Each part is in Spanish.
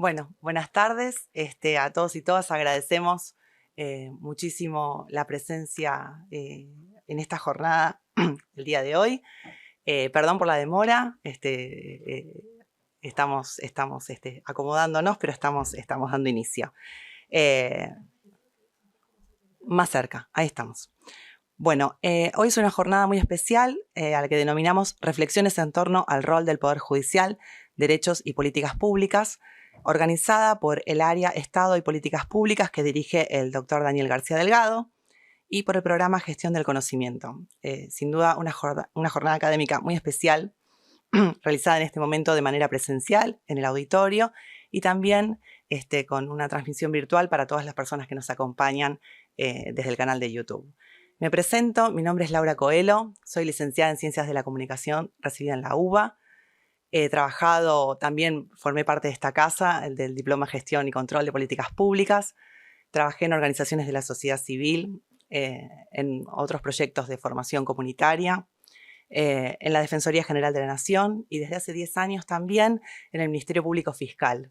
Bueno, buenas tardes a todos y todas. Agradecemos muchísimo la presencia en esta jornada el día de hoy. Perdón por la demora, estamos acomodándonos, pero estamos dando inicio. Más cerca, ahí estamos. Bueno, hoy es una jornada muy especial a la que denominamos Reflexiones en torno al rol del Poder Judicial, Derechos y Políticas Públicas, organizada por el área Estado y Políticas Públicas que dirige el doctor Daniel García Delgado y por el programa Gestión del Conocimiento. Sin duda una jornada académica muy especial realizada en este momento de manera presencial en el auditorio y también con una transmisión virtual para todas las personas que nos acompañan desde el canal de YouTube. Me presento, mi nombre es Laura Coelho, soy licenciada en Ciencias de la Comunicación, residida en la UBA. He trabajado, también formé parte de esta casa, el del Diploma en Gestión y Control de Políticas Públicas. Trabajé en organizaciones de la sociedad civil, en otros proyectos de formación comunitaria, en la Defensoría General de la Nación y desde hace 10 años también en el Ministerio Público Fiscal,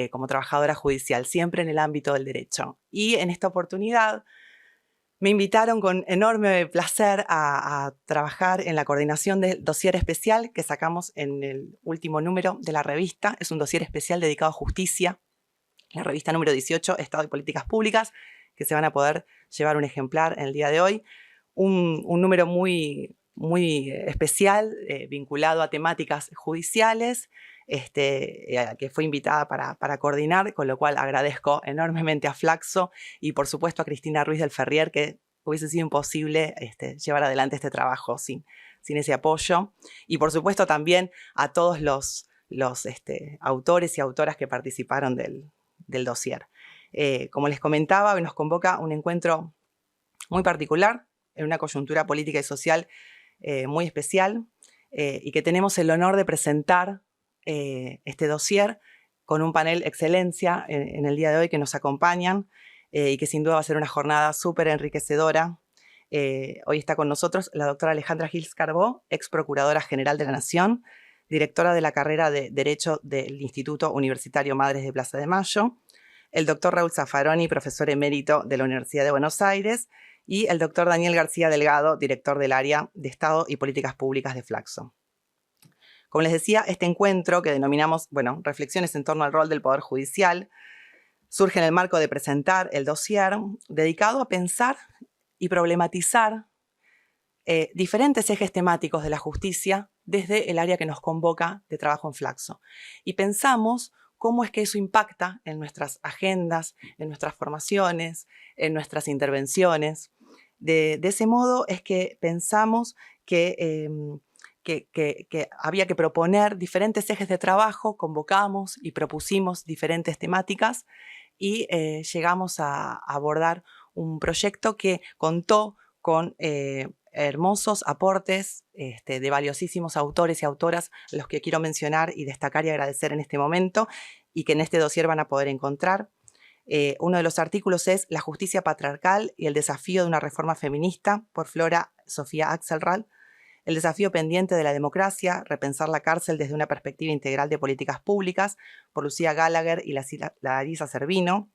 como trabajadora judicial, siempre en el ámbito del derecho. Y en esta oportunidad me invitaron con enorme placer a trabajar en la coordinación del dossier especial que sacamos en el último número de la revista. Es un dossier especial dedicado a justicia, la revista número 18, Estado y Políticas Públicas, que se van a poder llevar un ejemplar en el día de hoy. Un número muy especial, vinculado a temáticas judiciales, que fue invitada para coordinar, con lo cual agradezco enormemente a Flaxo y por supuesto a Cristina Ruiz del Ferrier, que hubiese sido imposible llevar adelante este trabajo sin ese apoyo. Y por supuesto también a todos los autores y autoras que participaron del dossier. Como les comentaba, hoy nos convoca un encuentro muy particular, en una coyuntura política y social muy especial, y que tenemos el honor de presentar este dossier con un panel excelencia en el día de hoy que nos acompañan y que sin duda va a ser una jornada súper enriquecedora. Hoy está con nosotros la doctora Alejandra Gils Carbó, ex Procuradora General de la Nación, directora de la carrera de Derecho del Instituto Universitario Madres de Plaza de Mayo, el doctor Raúl Zaffaroni, profesor emérito de la Universidad de Buenos Aires, y el doctor Daniel García Delgado, director del área de Estado y Políticas Públicas de Flaxo. Como les decía, este encuentro que denominamos, Reflexiones en torno al rol del Poder Judicial, surge en el marco de presentar el dossier dedicado a pensar y problematizar diferentes ejes temáticos de la justicia desde el área que nos convoca de trabajo en Flaxo. Y pensamos cómo es que eso impacta en nuestras agendas, en nuestras formaciones, en nuestras intervenciones. De ese modo es que pensamos que había que proponer diferentes ejes de trabajo, convocamos y propusimos diferentes temáticas y llegamos a abordar un proyecto que contó con hermosos aportes de valiosísimos autores y autoras, a los que quiero mencionar y destacar y agradecer en este momento, y que en este dossier van a poder encontrar. Uno de los artículos es La justicia patriarcal y el desafío de una reforma feminista, por Flora Sofía Axelrad. El desafío pendiente de la democracia, repensar la cárcel desde una perspectiva integral de políticas públicas, por Lucía Gallagher y Larisa Servino.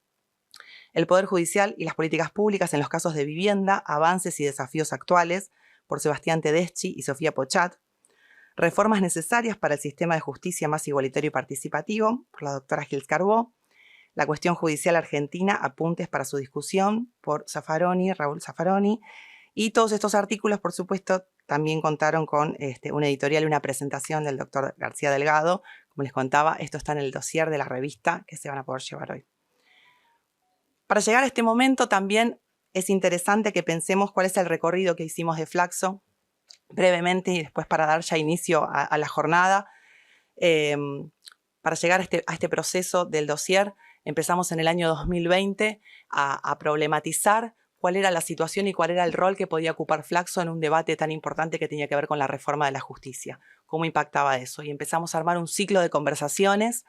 El Poder Judicial y las políticas públicas en los casos de vivienda, avances y desafíos actuales, por Sebastián Tedeschi y Sofía Pochat. Reformas necesarias para el sistema de justicia más igualitario y participativo, por la doctora Gils Carbó. La cuestión judicial argentina, apuntes para su discusión, por Raúl Zaffaroni. Y todos estos artículos, por supuesto, también contaron con una editorial y una presentación del doctor García Delgado. Como les contaba, esto está en el dossier de la revista que se van a poder llevar hoy. Para llegar a este momento también es interesante que pensemos cuál es el recorrido que hicimos de Flaxo, brevemente, y después para dar ya inicio a la jornada. Para llegar a este proceso del dossier, empezamos en el año 2020 a problematizar cuál era la situación y cuál era el rol que podía ocupar Flaxo en un debate tan importante que tenía que ver con la reforma de la justicia, cómo impactaba eso. Y empezamos a armar un ciclo de conversaciones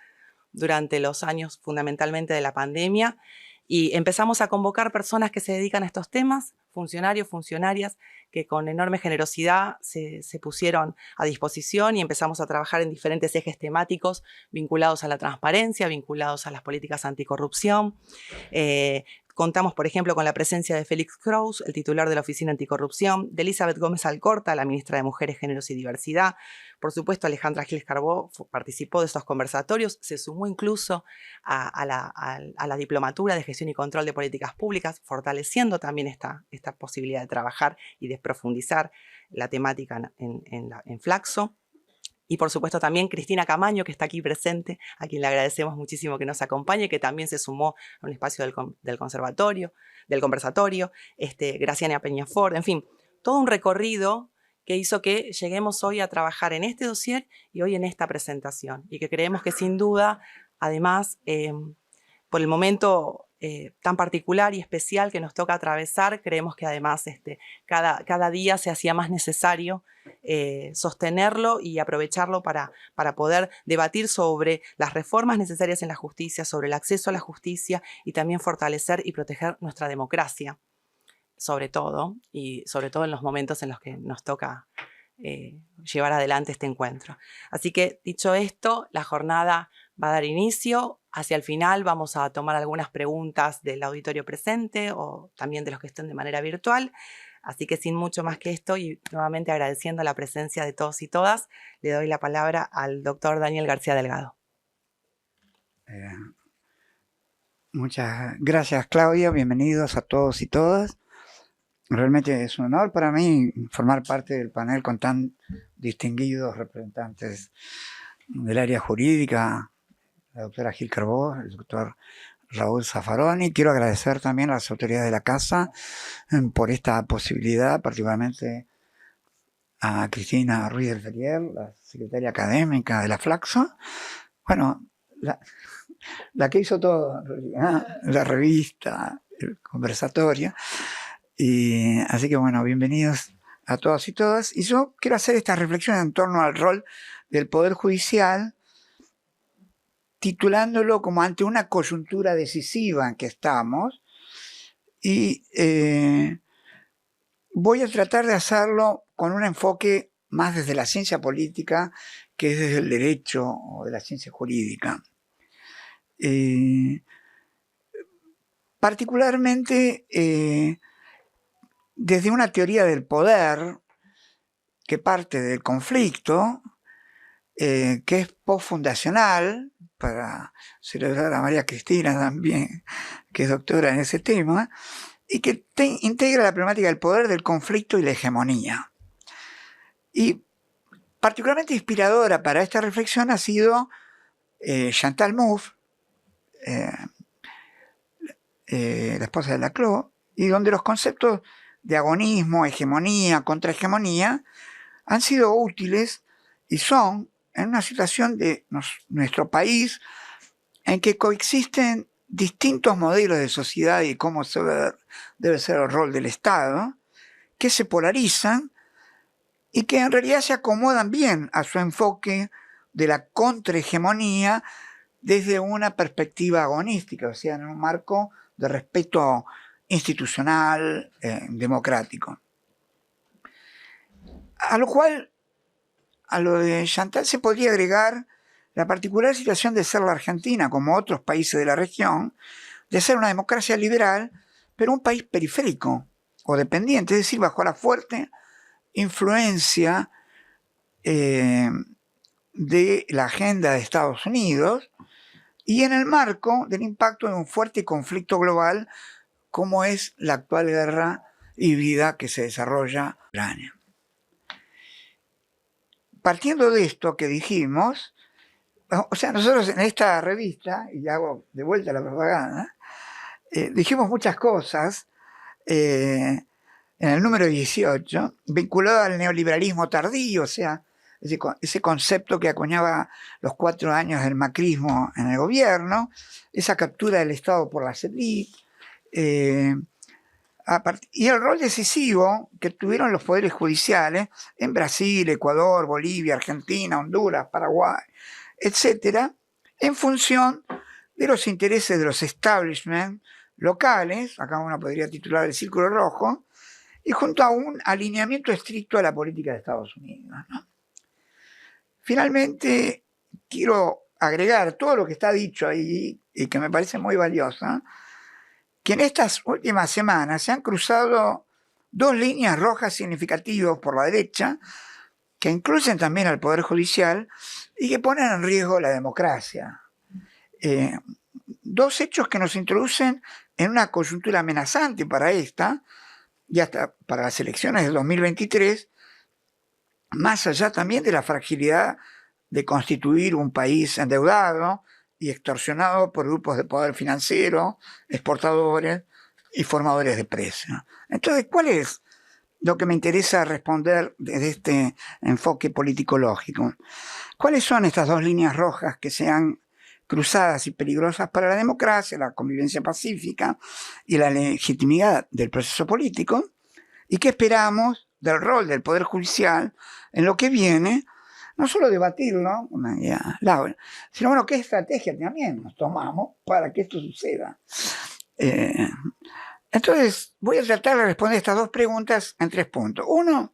durante los años fundamentalmente de la pandemia, Y empezamos a convocar personas que se dedican a estos temas, funcionarios, funcionarias, que con enorme generosidad se pusieron a disposición y empezamos a trabajar en diferentes ejes temáticos vinculados a la transparencia, vinculados a las políticas anticorrupción. Contamos, por ejemplo, con la presencia de Félix Kraus, el titular de la Oficina Anticorrupción, de Elizabeth Gómez Alcorta, la ministra de Mujeres, Géneros y Diversidad. Por supuesto, Alejandra Giles Carbó participó de estos conversatorios, se sumó incluso a la diplomatura de gestión y control de políticas públicas, fortaleciendo también esta posibilidad de trabajar y de profundizar la temática en Flaxo. Y por supuesto también Cristina Camaño, que está aquí presente, a quien le agradecemos muchísimo que nos acompañe, que también se sumó a un espacio del conversatorio, Graciana Peñafort, en fin, todo un recorrido que hizo que lleguemos hoy a trabajar en este dossier y hoy en esta presentación. Y que creemos que sin duda, además, por el momento tan particular y especial que nos toca atravesar, creemos que además cada día se hacía más necesario sostenerlo y aprovecharlo para poder debatir sobre las reformas necesarias en la justicia, sobre el acceso a la justicia y también fortalecer y proteger nuestra democracia, sobre todo, y sobre todo en los momentos en los que nos toca llevar adelante este encuentro. Así que, dicho esto, la jornada va a dar inicio. Hacia el final vamos a tomar algunas preguntas del auditorio presente o también de los que estén de manera virtual. Así que sin mucho más que esto y nuevamente agradeciendo la presencia de todos y todas, le doy la palabra al doctor Daniel García Delgado. Muchas gracias, Claudia. Bienvenidos a todos y todas. Realmente es un honor para mí formar parte del panel con tan distinguidos representantes del área jurídica, la doctora Gil Carbó, el doctor Raúl Zaffaroni. Quiero agradecer también a las autoridades de la casa por esta posibilidad, particularmente a Cristina Ruiz del Ferrier, la secretaria académica de la Flaxo. Bueno, la que hizo todo, la revista, el conversatorio. Y así que bueno, bienvenidos a todos y todas. Y yo quiero hacer esta reflexión en torno al rol del Poder Judicial, titulándolo como ante una coyuntura decisiva en que estamos. Y voy a tratar de hacerlo con un enfoque más desde la ciencia política que desde el derecho o de la ciencia jurídica. Particularmente desde una teoría del poder que parte del conflicto, que es postfundacional, para celebrar a María Cristina también, que es doctora en ese tema, y que integra la problemática del poder, del conflicto y la hegemonía. Y particularmente inspiradora para esta reflexión ha sido Chantal Mouffe, la esposa de Laclau, y donde los conceptos de agonismo, hegemonía, contrahegemonía han sido útiles y son en una situación de nuestro país en que coexisten distintos modelos de sociedad y cómo debe ser el rol del Estado, que se polarizan y que en realidad se acomodan bien a su enfoque de la contrahegemonía desde una perspectiva agonística, o sea, en un marco de respeto institucional, democrático. A lo cual, a lo de Chantal se podría agregar la particular situación de ser la Argentina, como otros países de la región, de ser una democracia liberal, pero un país periférico o dependiente, es decir, bajo la fuerte influencia de la agenda de Estados Unidos y en el marco del impacto de un fuerte conflicto global como es la actual guerra híbrida que se desarrolla en Ucrania. Partiendo de esto que dijimos, o sea, nosotros en esta revista, y hago de vuelta la propaganda, dijimos muchas cosas en el número 18, vinculado al neoliberalismo tardío, o sea, ese concepto que acuñaba los 4 años del macrismo en el gobierno, esa captura del Estado por las élites, y el rol decisivo que tuvieron los poderes judiciales en Brasil, Ecuador, Bolivia, Argentina, Honduras, Paraguay, etcétera, en función de los intereses de los establishments locales, acá uno podría titular el círculo rojo, y junto a un alineamiento estricto a la política de Estados Unidos, ¿no? Finalmente, quiero agregar todo lo que está dicho ahí y que me parece muy valioso, que en estas últimas semanas se han cruzado dos líneas rojas significativas por la derecha que incluyen también al Poder Judicial y que ponen en riesgo la democracia. Dos hechos que nos introducen en una coyuntura amenazante para esta y hasta para las elecciones de 2023, más allá también de la fragilidad de constituir un país endeudado y extorsionado por grupos de poder financiero, exportadores y formadores de precios. Entonces, ¿cuál es lo que me interesa responder desde este enfoque político-lógico? ¿Cuáles son estas dos líneas rojas que se han cruzadas y peligrosas para la democracia, la convivencia pacífica y la legitimidad del proceso político? ¿Y qué esperamos del rol del Poder Judicial en lo que viene? No solo debatirlo, sino, bueno, qué estrategia también nos tomamos para que esto suceda. Entonces, voy a tratar de responder estas dos preguntas en 3 puntos. Uno,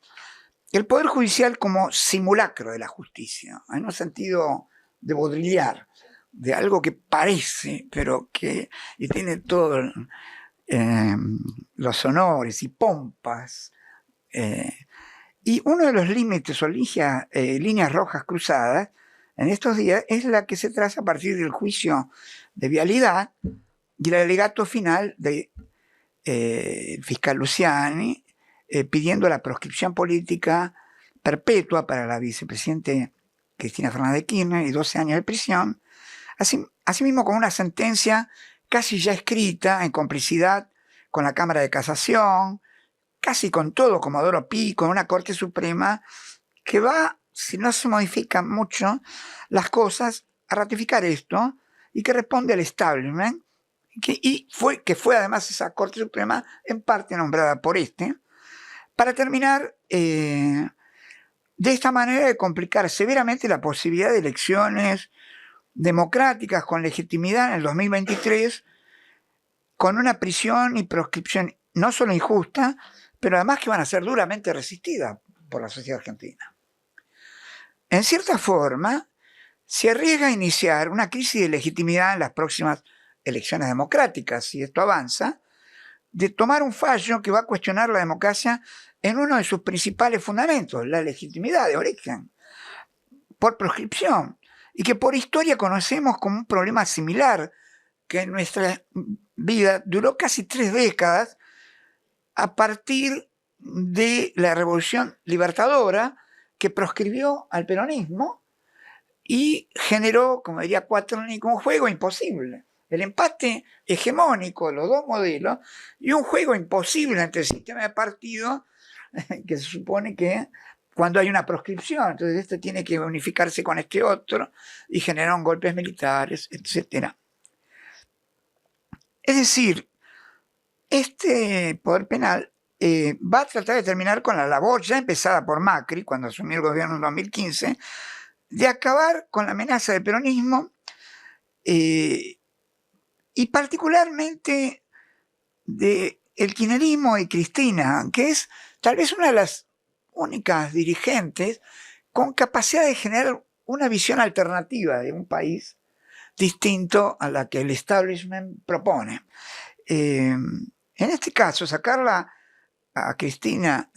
el Poder Judicial como simulacro de la justicia, en un sentido de Baudrillard, de algo que parece, pero que y tiene todos los honores y pompas. Y uno de los límites o líneas rojas cruzadas en estos días es la que se traza a partir del juicio de vialidad y el alegato final del fiscal Luciani pidiendo la proscripción política perpetua para la vicepresidente Cristina Fernández de Kirchner y 12 años de prisión, asimismo con una sentencia casi ya escrita en complicidad con la Cámara de Casación, casi con todo Comodoro Pi, con una Corte Suprema que va, si no se modifican mucho las cosas, a ratificar esto y que responde al establishment, que fue además esa Corte Suprema en parte nombrada por para terminar de esta manera de complicar severamente la posibilidad de elecciones democráticas con legitimidad en el 2023, con una prisión y proscripción no solo injusta, pero además que van a ser duramente resistidas por la sociedad argentina. En cierta forma, se arriesga a iniciar una crisis de legitimidad en las próximas elecciones democráticas, si esto avanza, de tomar un fallo que va a cuestionar la democracia en uno de sus principales fundamentos, la legitimidad de origen, por proscripción, y que por historia conocemos como un problema similar que en nuestra vida duró casi 3 décadas a partir de la Revolución Libertadora, que proscribió al peronismo y generó, como diría Cuaternick, un juego imposible. El empate hegemónico de los dos modelos y un juego imposible entre el sistema de partido que se supone que cuando hay una proscripción, entonces este tiene que unificarse con este otro y generaron golpes militares, etc. Es decir, este poder penal va a tratar de terminar con la labor ya empezada por Macri cuando asumió el gobierno en 2015, de acabar con la amenaza del peronismo y particularmente del kirchnerismo y Cristina, que es tal vez una de las únicas dirigentes con capacidad de generar una visión alternativa de un país distinto a la que el establishment propone. En este caso, sacarla a Cristina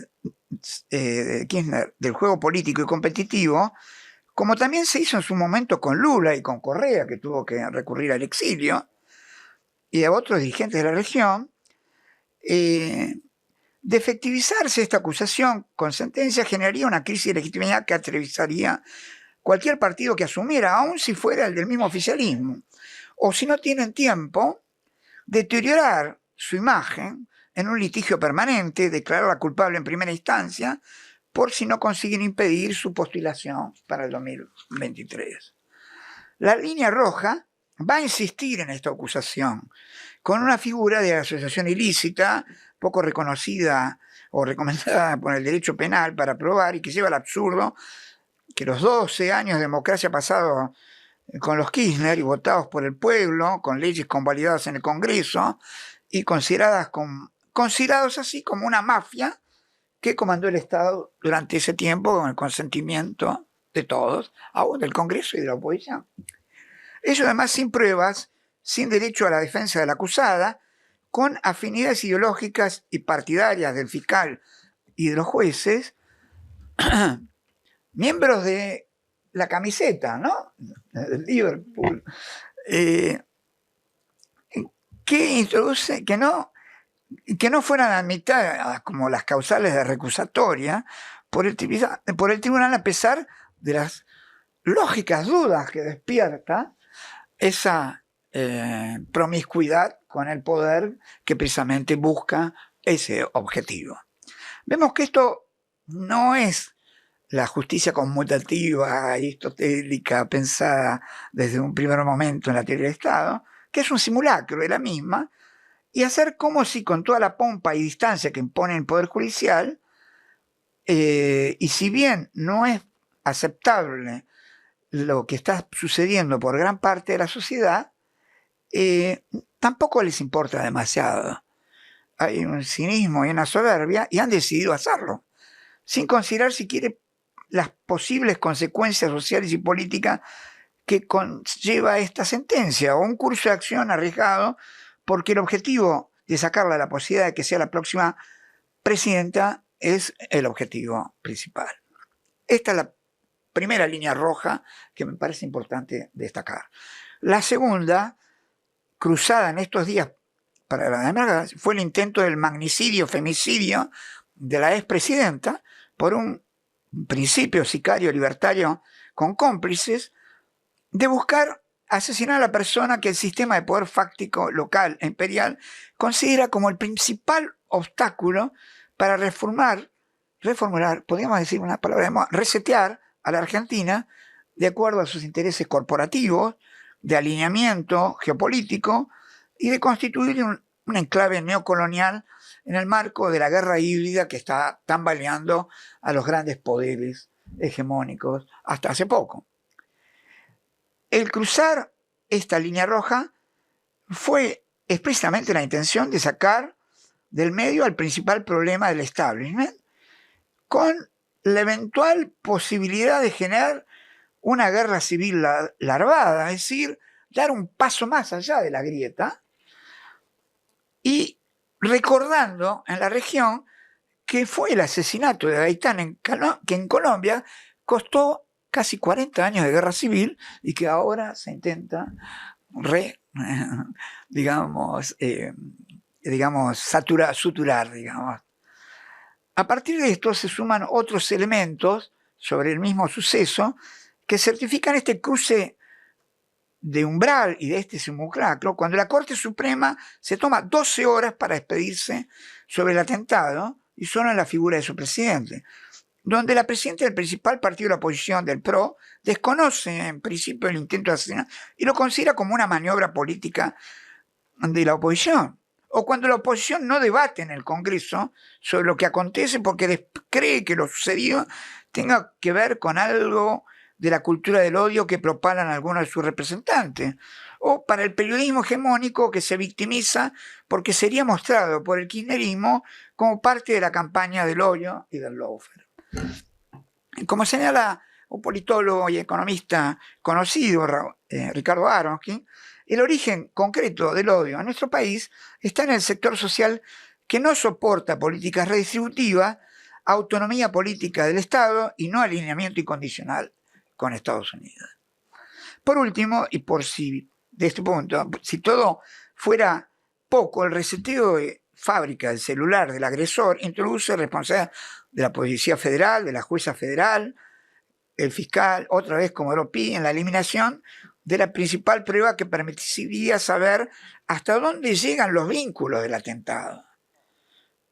Kirchner del juego político y competitivo, como también se hizo en su momento con Lula y con Correa, que tuvo que recurrir al exilio, y a otros dirigentes de la región, de efectivizarse esta acusación con sentencia generaría una crisis de legitimidad que atravesaría cualquier partido que asumiera, aun si fuera el del mismo oficialismo, o si no tienen tiempo, deteriorar su imagen en un litigio permanente, declararla culpable en primera instancia, por si no consiguen impedir su postulación para el 2023. La línea roja va a insistir en esta acusación, con una figura de asociación ilícita, poco reconocida o recomendada por el derecho penal para probar y que lleva al absurdo que los 12 años de democracia pasados con los Kirchner y votados por el pueblo, con leyes convalidadas en el Congreso, y considerados así como una mafia que comandó el Estado durante ese tiempo con el consentimiento de todos, aún del Congreso y de la oposición. Ello además sin pruebas, sin derecho a la defensa de la acusada, con afinidades ideológicas y partidarias del fiscal y de los jueces, miembros de la camiseta, ¿no? Del Liverpool, que no fueran admitidas como las causales de recusatoria por el tribunal, a pesar de las lógicas dudas que despierta esa promiscuidad con el poder que precisamente busca ese objetivo. Vemos que esto no es la justicia conmutativa aristotélica pensada desde un primer momento en la teoría del Estado, que es un simulacro de la misma, y hacer como si con toda la pompa y distancia que impone el Poder Judicial, y si bien no es aceptable lo que está sucediendo por gran parte de la sociedad, tampoco les importa demasiado. Hay un cinismo y una soberbia y han decidido hacerlo, sin considerar siquiera las posibles consecuencias sociales y políticas que conlleva esta sentencia, o un curso de acción arriesgado, porque el objetivo de sacarle la posibilidad de que sea la próxima presidenta es el objetivo principal. Esta es la primera línea roja que me parece importante destacar. La segunda, cruzada en estos días para la democracia, fue el intento del magnicidio, femicidio de la expresidenta por un principio sicario libertario con cómplices, de buscar asesinar a la persona que el sistema de poder fáctico local e imperial considera como el principal obstáculo para reformular, podríamos decir una palabra, resetear a la Argentina de acuerdo a sus intereses corporativos, de alineamiento geopolítico y de constituir un enclave neocolonial en el marco de la guerra híbrida que está tambaleando a los grandes poderes hegemónicos hasta hace poco. El cruzar esta línea roja fue expresamente la intención de sacar del medio al principal problema del establishment, con la eventual posibilidad de generar una guerra civil larvada, es decir, dar un paso más allá de la grieta, y recordando en la región que fue el asesinato de Gaitán que en Colombia costó casi 40 años de guerra civil y que ahora se intenta suturar. A partir de esto se suman otros elementos sobre el mismo suceso que certifican este cruce de umbral y de este simulacro, cuando la Corte Suprema se toma 12 horas para despedirse sobre el atentado y solo en la figura de su presidente, donde la presidenta del principal partido de la oposición, del PRO, desconoce en principio el intento de asesinato y lo considera como una maniobra política de la oposición. O cuando la oposición no debate en el Congreso sobre lo que acontece porque cree que lo sucedido tenga que ver con algo de la cultura del odio que propalan algunos de sus representantes, o para el periodismo hegemónico que se victimiza porque sería mostrado por el kirchnerismo como parte de la campaña del odio y del lawfare. Como señala un politólogo y economista conocido, Ricardo Aronsky, el origen concreto del odio en nuestro país está en el sector social que no soporta políticas redistributivas, autonomía política del Estado y no alineamiento incondicional con Estados Unidos. Por último, y por si de este punto, si todo fuera poco, el reseteo de fábrica del celular del agresor introduce responsabilidad de la Policía Federal, de la Jueza Federal, el fiscal, otra vez como lo pide, en la eliminación de la principal prueba que permitiría saber hasta dónde llegan los vínculos del atentado.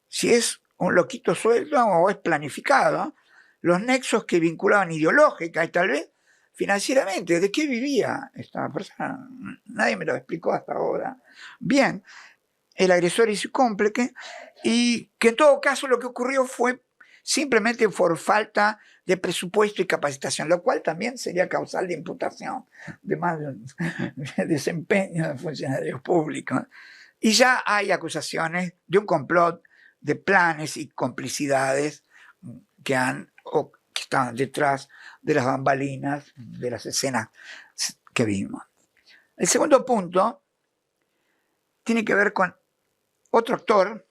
Si es un loquito suelto o es planificado, los nexos que vinculaban ideológica y tal vez financieramente, ¿de qué vivía esta persona? Nadie me lo explicó hasta ahora. Bien, el agresor y su cómplice, y que en todo caso lo que ocurrió fue simplemente por falta de presupuesto y capacitación, lo cual también sería causal de imputación de mal desempeño de funcionarios públicos. y ya hay acusaciones de un complot, de planes y complicidades que están detrás de las bambalinas, de las escenas que vimos. El segundo punto tiene que ver con otro actor: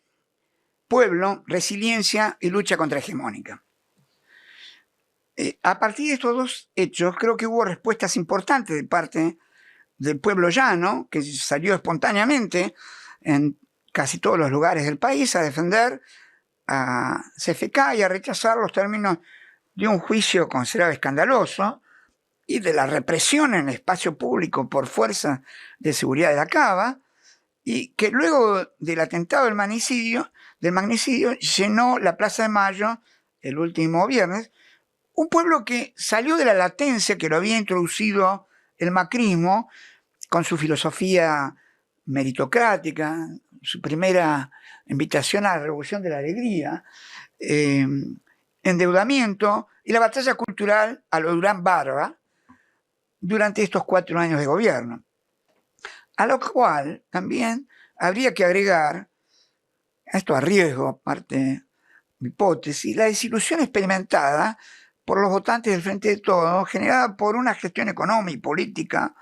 pueblo, resiliencia y lucha contrahegemónica. A partir de estos dos hechos, creo que hubo respuestas importantes de parte del pueblo llano, que salió espontáneamente en casi todos los lugares del país a defender a CFK y a rechazar los términos de un juicio considerado escandaloso y de la represión en el espacio público por fuerza de seguridad de la Cava, y que luego del atentado del magnicidio llenó la Plaza de Mayo el último viernes, un pueblo que salió de la latencia que lo había introducido el macrismo con su filosofía meritocrática, su primera invitación a la revolución de la alegría, endeudamiento y la batalla cultural a lo Durán Barba durante estos 4 años de gobierno. A lo cual también habría que agregar, esto a riesgo, parte de mi hipótesis, la desilusión experimentada por los votantes del Frente de Todos, generada por una gestión económica y política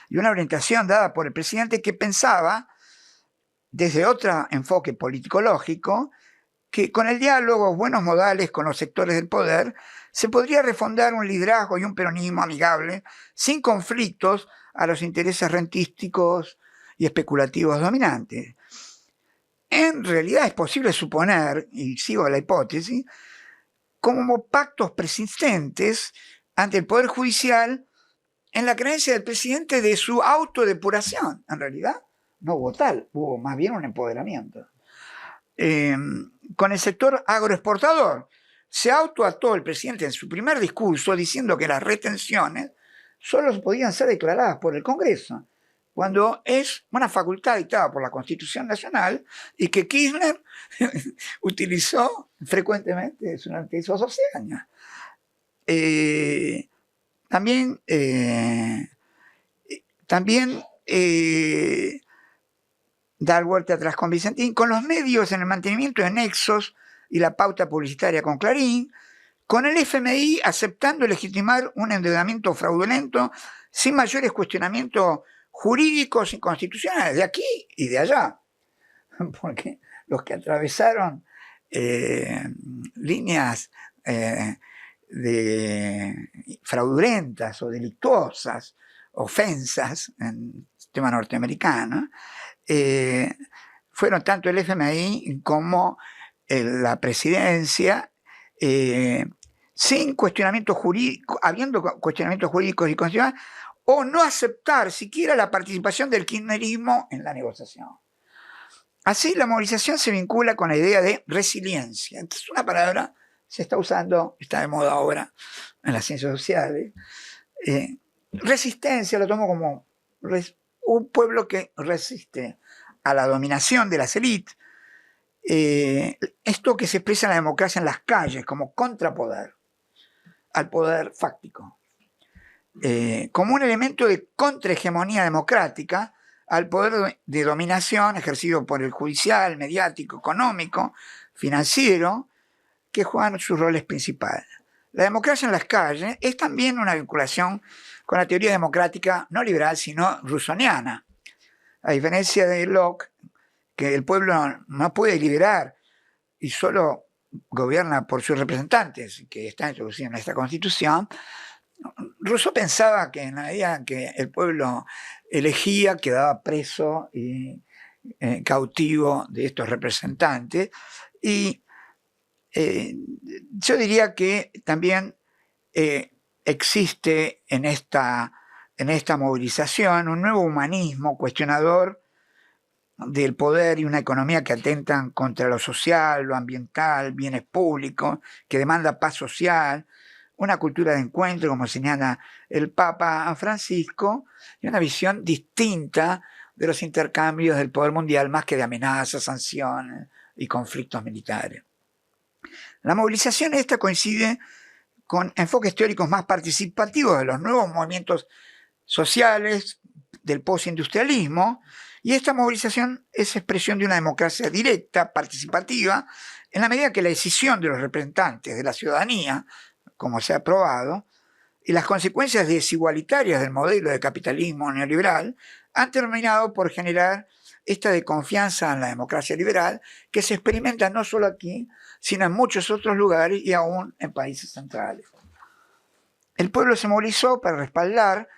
y una orientación dada por el presidente que pensaba, desde otro enfoque político-lógico, que con el diálogo, buenos modales con los sectores del poder, se podría refondar un liderazgo y un peronismo amigable, sin conflictos a los intereses rentísticos y especulativos dominantes. En realidad es posible suponer, y sigo la hipótesis, como pactos persistentes ante el Poder Judicial en la creencia del presidente de su autodepuración. En realidad no hubo tal, hubo más bien un empoderamiento. Con el sector agroexportador, se autoató el presidente en su primer discurso diciendo que las retenciones solo podían ser declaradas por el Congreso, cuando es una facultad dictada por la Constitución Nacional y que Kirchner utilizó frecuentemente durante esos 12 años. También dar vuelta atrás con Vicentín, con los medios en el mantenimiento de nexos y la pauta publicitaria con Clarín, con el FMI aceptando legitimar un endeudamiento fraudulento sin mayores cuestionamientos jurídicos y constitucionales de aquí y de allá, porque los que atravesaron líneas fraudulentas o delictuosas, ofensas en el sistema norteamericano, fueron tanto el FMI como la presidencia, sin cuestionamientos jurídicos, habiendo cuestionamientos jurídicos y constitucionales, o no aceptar siquiera la participación del kirchnerismo en la negociación. Así, la movilización se vincula con la idea de resiliencia. Entonces, una palabra se está usando, está de moda ahora en las ciencias sociales. Resistencia lo tomo como un pueblo que resiste a la dominación de las élites. Esto que se expresa en la democracia en las calles como contrapoder al poder fáctico. Como un elemento de contrahegemonía democrática al poder de dominación ejercido por el judicial, mediático, económico, financiero, que juegan sus roles principales. La democracia en las calles es también una vinculación con la teoría democrática no liberal, sino rusoniana. A diferencia de Locke, que el pueblo no puede liderar y solo gobierna por sus representantes, que está introducido en esta Constitución, Rousseau pensaba que en la medida en que el pueblo elegía, quedaba preso y cautivo de estos representantes. Y yo diría que también existe en esta movilización un nuevo humanismo cuestionador del poder y una economía que atentan contra lo social, lo ambiental, bienes públicos, que demanda paz social, una cultura de encuentro, como señala el Papa Francisco, y una visión distinta de los intercambios del poder mundial, más que de amenazas, sanciones y conflictos militares. La movilización esta coincide con enfoques teóricos más participativos de los nuevos movimientos sociales, del postindustrialismo, y esta movilización es expresión de una democracia directa, participativa, en la medida que la decisión de los representantes de la ciudadanía, como se ha probado, y las consecuencias desigualitarias del modelo de capitalismo neoliberal han terminado por generar esta desconfianza en la democracia liberal que se experimenta no solo aquí, sino en muchos otros lugares y aún en países centrales. El pueblo se movilizó para respaldar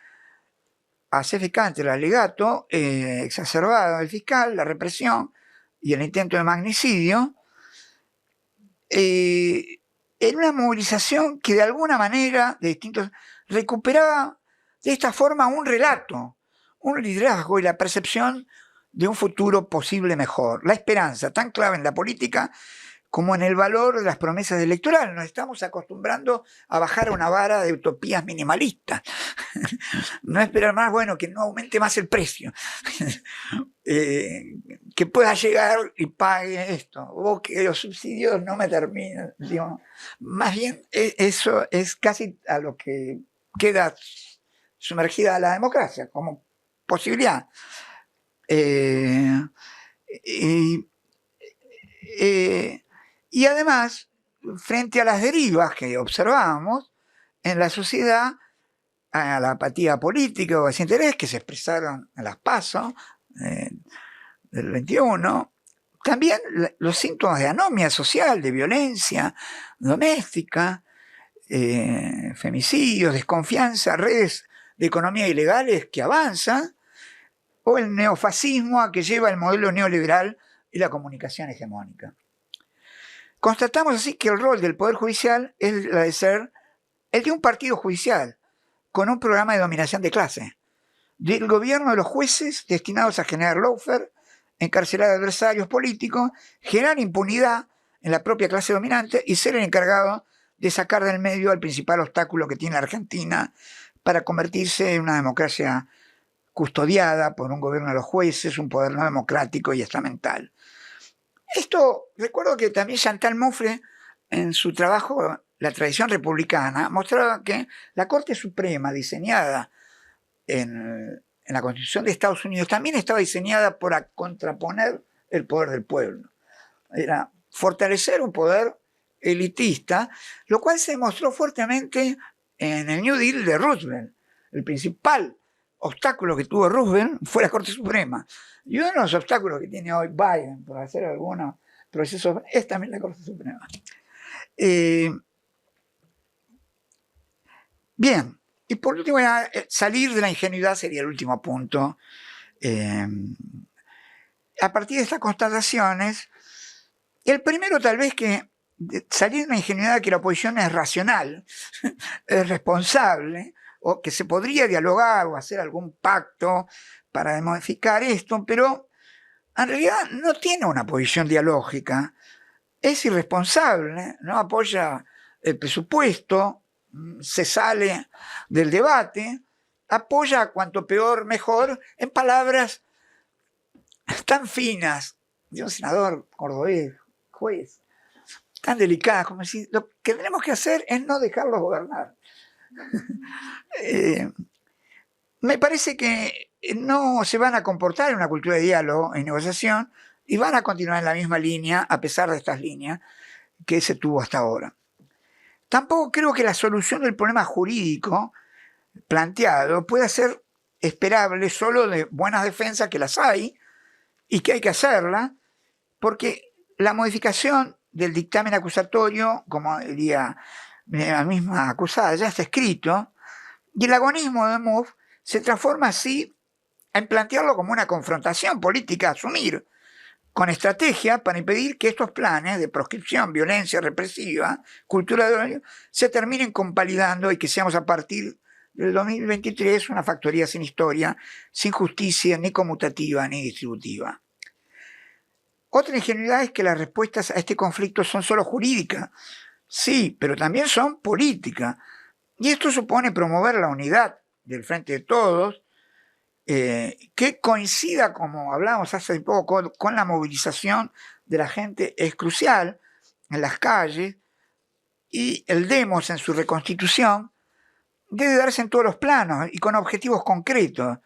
acificante el alegato exacerbado del fiscal, la represión y el intento de magnicidio, en una movilización que de alguna manera, recuperaba de esta forma un relato, un liderazgo y la percepción de un futuro posible mejor. La esperanza, tan clave en la política como en el valor de las promesas electorales. Nos estamos acostumbrando a bajar a una vara de utopías minimalistas. No esperar más, bueno, que no aumente más el precio. Que pueda llegar y pague esto. O que los subsidios no me terminen. Digo, más bien, eso es casi a lo que queda sumergida la democracia, como posibilidad. Y además, frente a las derivas que observábamos en la sociedad, a la apatía política o desinterés que se expresaron en las PASO del 21, también los síntomas de anomia social, de violencia doméstica, femicidios, desconfianza, redes de economía ilegales que avanzan, o el neofascismo a que lleva el modelo neoliberal y la comunicación hegemónica. Constatamos así que el rol del Poder Judicial es la de ser el de un partido judicial, con un programa de dominación de clase, del gobierno de los jueces destinados a generar lawfare, encarcelar adversarios políticos, generar impunidad en la propia clase dominante y ser el encargado de sacar del medio al principal obstáculo que tiene la Argentina para convertirse en una democracia custodiada por un gobierno de los jueces, un poder no democrático y estamental. Esto, recuerdo que también Chantal Mouffe, en su trabajo La tradición republicana, mostraba que la Corte Suprema, diseñada en la Constitución de Estados Unidos, también estaba diseñada para contraponer el poder del pueblo. Era fortalecer un poder elitista, lo cual se demostró fuertemente en el New Deal de Roosevelt. El principal obstáculo que tuvo Roosevelt fue la Corte Suprema. Y uno de los obstáculos que tiene hoy Biden por hacer algunos procesos es también la Corte Suprema. Bien, y por último, salir de la ingenuidad sería el último punto. A partir de estas constataciones, el primero tal vez que salir de la ingenuidad que la oposición es racional, es responsable, o que se podría dialogar o hacer algún pacto para modificar esto, pero en realidad no tiene una posición dialógica, es irresponsable, no apoya el presupuesto, se sale del debate, apoya cuanto peor mejor, en palabras tan finas de un senador cordobés, juez, tan delicadas como decir, lo que tenemos que hacer es no dejarlos gobernar. Me parece que no se van a comportar en una cultura de diálogo y negociación y van a continuar en la misma línea a pesar de estas líneas que se tuvo hasta ahora. Tampoco creo que la solución del problema jurídico planteado pueda ser esperable solo de buenas defensas, que las hay y que hay que hacerla, porque la modificación del dictamen acusatorio, como diría la misma acusada, ya está escrito, y el agonismo de Mouffe se transforma así en plantearlo como una confrontación política a asumir, con estrategia para impedir que estos planes de proscripción, violencia represiva, cultura de odio, se terminen convalidando y que seamos a partir del 2023 una factoría sin historia, sin justicia, ni conmutativa, ni distributiva. Otra ingenuidad es que las respuestas a este conflicto son solo jurídicas. Sí, pero también son políticas. Y esto supone promover la unidad del Frente de Todos, que coincida, como hablábamos hace poco, con la movilización de la gente es crucial en las calles, y el demos en su reconstitución debe darse en todos los planos y con objetivos concretos.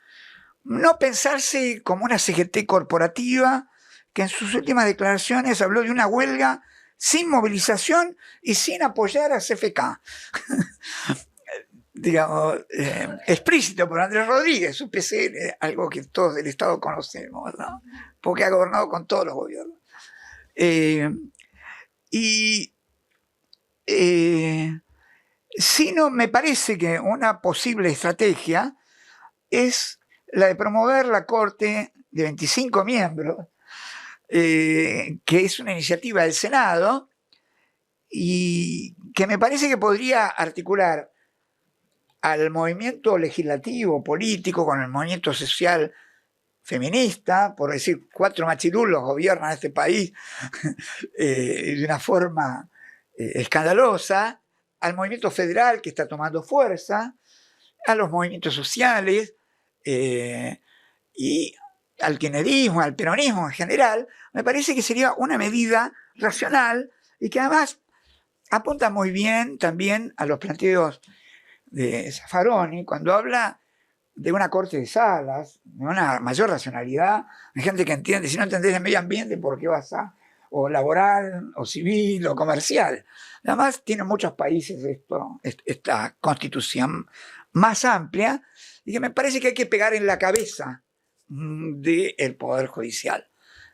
no pensarse como una CGT corporativa que en sus últimas declaraciones habló de una huelga sin movilización y sin apoyar a CFK. Digamos, explícito por Andrés Rodríguez, su PCN, algo que todos del Estado conocemos, ¿no? Porque ha gobernado con todos los gobiernos. Sino me parece que una posible estrategia es la de promover la Corte de 25 miembros, que es una iniciativa del Senado y que me parece que podría articular al movimiento legislativo, político, con el movimiento social feminista, por decir, 4 machirulos gobiernan este país de una forma escandalosa, al movimiento federal que está tomando fuerza, a los movimientos sociales y al kirchnerismo, al peronismo en general. Me parece que sería una medida racional y que además apunta muy bien también a los planteos de Zaffaroni cuando habla de una corte de salas, de una mayor racionalidad. Hay gente que entiende, si no entendés de medio ambiente, ¿por qué vas a? O laboral, o civil, o comercial. Además, tiene muchos países esta constitución más amplia y que me parece que hay que pegar en la cabeza del Poder Judicial.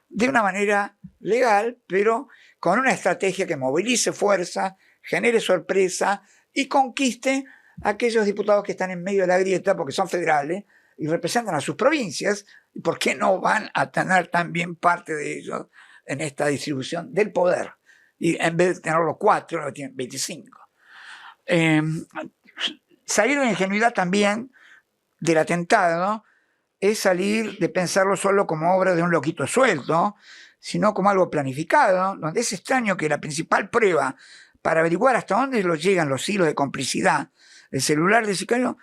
De una manera legal, pero con una estrategia que movilice fuerza, genere sorpresa y conquiste a aquellos diputados que están en medio de la grieta porque son federales y representan a sus provincias. ¿Y por qué no van a tener también parte de ellos en esta distribución del poder? Y en vez de tener los 4, lo tienen 25. Salir de la ingenuidad también del atentado es salir de pensarlo solo como obra de un loquito suelto, sino como algo planificado, donde es extraño que la principal prueba para averiguar hasta dónde llegan los hilos de complicidad del celular del sicario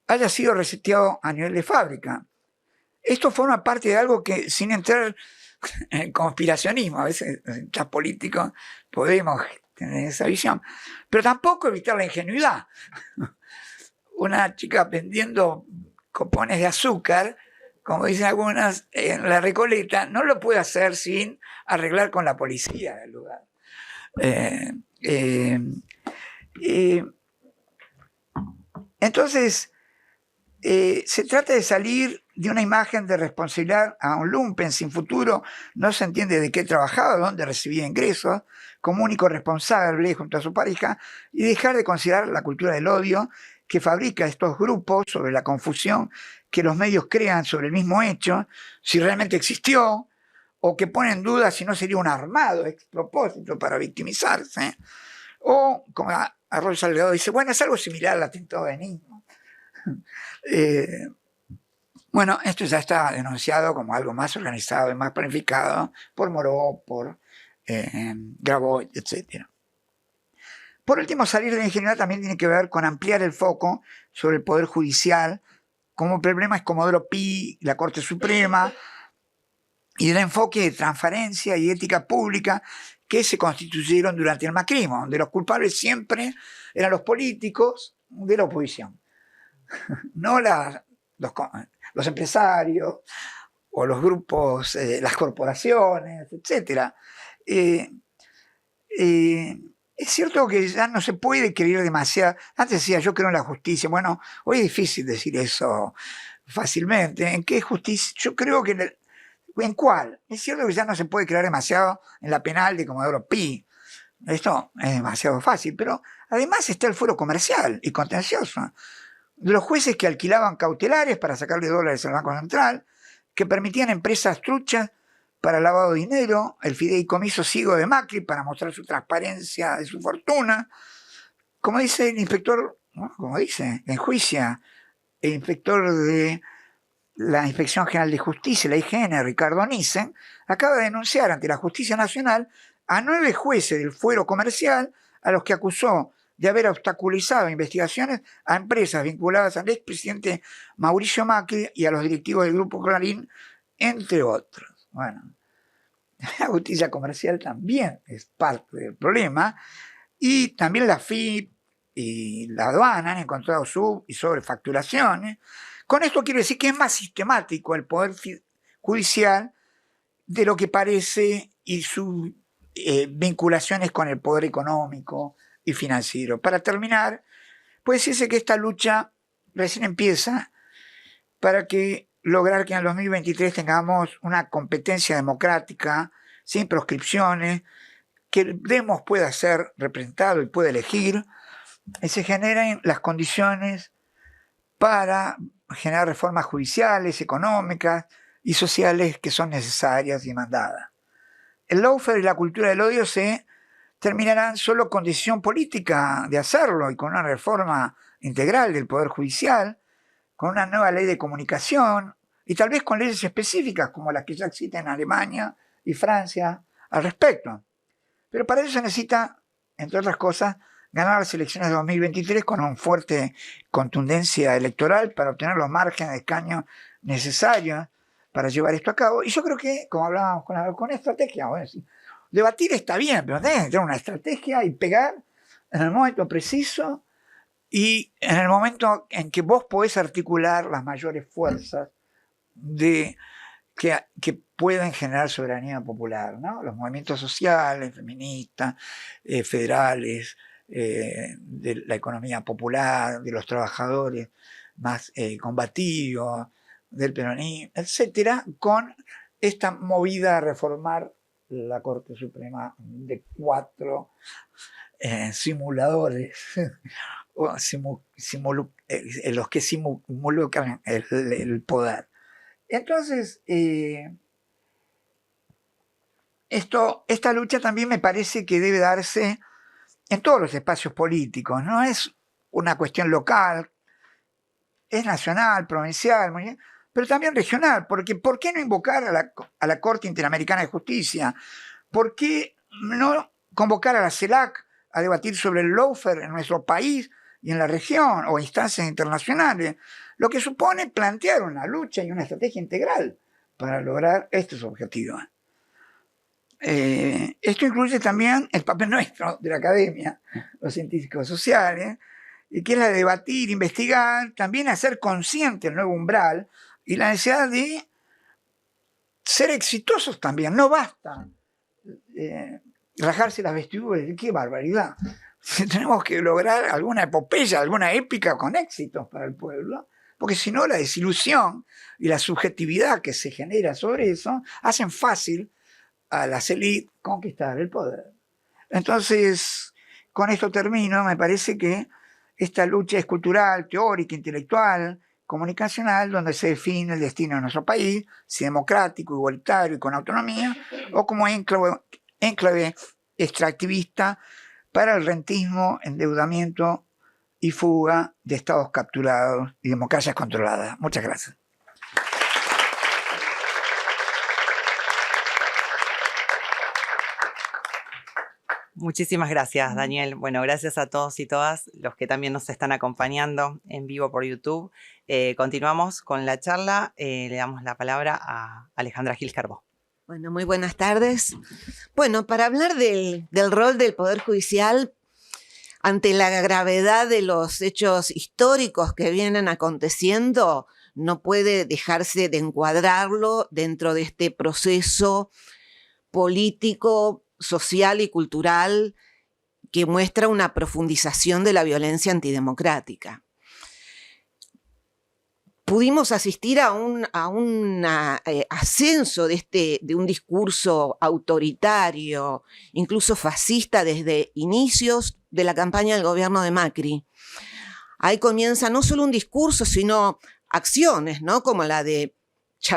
haya sido reseteado a nivel de fábrica. Esto forma parte de algo que, sin entrar en conspiracionismo, a veces en los políticos podemos tener esa visión, pero tampoco evitar la ingenuidad. Una chica vendiendo copones de azúcar, como dicen algunas, en la Recoleta, no lo puede hacer sin arreglar con la policía del lugar. Entonces, se trata de salir de una imagen de responsabilidad a un lumpen sin futuro, no se entiende de qué trabajaba, dónde recibía ingresos, como único responsable junto a su pareja, y dejar de considerar la cultura del odio que fabrica estos grupos sobre la confusión que los medios crean sobre el mismo hecho, si realmente existió, o que pone en duda si no sería un armado ex propósito para victimizarse, o como Arroyo Salgado dice, bueno, es algo similar al atentado de Nisman. Bueno, esto ya está denunciado como algo más organizado y más planificado por Moró, por Grabois, etc. Por último, salir de la ingenuidad también tiene que ver con ampliar el foco sobre el Poder Judicial como problemas como Comodoro Pi, la Corte Suprema, y del enfoque de transparencia y ética pública que se constituyeron durante el macrismo, donde los culpables siempre eran los políticos de la oposición, no los empresarios o los grupos, las corporaciones, etc. Es cierto que ya no se puede creer demasiado. Antes decía, yo creo en la justicia. Bueno, hoy es difícil decir eso fácilmente. ¿En qué justicia? Yo creo que ¿en cuál? Es cierto que ya no se puede creer demasiado en la penal de Comodoro Pi. Esto es demasiado fácil, pero además está el fuero comercial y contencioso. De los jueces que alquilaban cautelares para sacarle dólares al Banco Central, que permitían empresas truchas para lavado de dinero, el fideicomiso ciego de Macri para mostrar su transparencia de su fortuna. Como dice el inspector, ¿no? Como dice, enjuicia el inspector de la Inspección General de Justicia, la IGN, Ricardo Nissen, acaba de denunciar ante la Justicia Nacional a 9 jueces del fuero comercial a los que acusó de haber obstaculizado investigaciones a empresas vinculadas al expresidente Mauricio Macri y a los directivos del Grupo Clarín, entre otros. Bueno, la justicia comercial también es parte del problema, y también la FIP y la aduana han encontrado sub- y sobrefacturaciones, Con esto quiero decir que es más sistemático el poder judicial de lo que parece y sus vinculaciones con el poder económico y financiero. Para terminar, puede decirse que esta lucha recién empieza para lograr que en el 2023 tengamos una competencia democrática sin proscripciones, que Demos pueda ser representado y pueda elegir, y se generen las condiciones para generar reformas judiciales, económicas y sociales que son necesarias y demandadas. El lawfare y la cultura del odio se terminarán solo con decisión política de hacerlo y con una reforma integral del Poder Judicial, con una nueva ley de comunicación y tal vez con leyes específicas como las que ya existen en Alemania y Francia al respecto. Pero para eso se necesita, entre otras cosas, ganar las elecciones de 2023 con una fuerte contundencia electoral para obtener los márgenes de escaño necesarios para llevar esto a cabo. Y yo creo que, como hablábamos con estrategia, bueno, sí, debatir está bien, pero tenés que tener una estrategia y pegar en el momento preciso y en el momento en que vos podés articular las mayores fuerzas que pueden generar soberanía popular, ¿no? Los movimientos sociales, feministas, federales, de la economía popular, de los trabajadores más combativos, del peronismo, etcétera, con esta movida a reformar la Corte Suprema de 4 simuladores los que simulucan el poder. Entonces, esta lucha también me parece que debe darse en todos los espacios políticos. No es una cuestión local, es nacional, provincial, pero también regional, porque ¿por qué no invocar a la Corte Interamericana de Justicia? ¿Por qué no convocar a la CELAC a debatir sobre el lawfare en nuestro país y en la región o instancias internacionales? Lo que supone plantear una lucha y una estrategia integral para lograr estos objetivos. Esto incluye también el papel nuestro de la academia, los científicos sociales, y que es la de debatir, investigar, también hacer consciente el nuevo umbral y la necesidad de ser exitosos también. No basta rajarse las vestiduras, qué barbaridad. Tenemos que lograr alguna epopeya, alguna épica con éxitos para el pueblo, porque si no la desilusión y la subjetividad que se genera sobre eso hacen fácil a las élites conquistar el poder. Entonces, con esto termino. Me parece que esta lucha es cultural, teórica, intelectual, comunicacional, donde se define el destino de nuestro país, si democrático, igualitario y con autonomía, o como enclave extractivista para el rentismo, endeudamiento y fuga de estados capturados y democracias controladas. Muchas gracias. Muchísimas gracias, Daniel. Bueno, gracias a todos y todas los que también nos están acompañando en vivo por YouTube. Continuamos con la charla. Le damos la palabra a Alejandra Gil Carbó. Bueno, muy buenas tardes. Bueno, para hablar del rol del Poder Judicial ante la gravedad de los hechos históricos que vienen aconteciendo, no puede dejarse de encuadrarlo dentro de este proceso político, social y cultural que muestra una profundización de la violencia antidemocrática. Pudimos asistir a un ascenso de un discurso autoritario, incluso fascista, desde inicios de la campaña del gobierno de Macri. Ahí comienza no solo un discurso, sino acciones, ¿no? Como la de,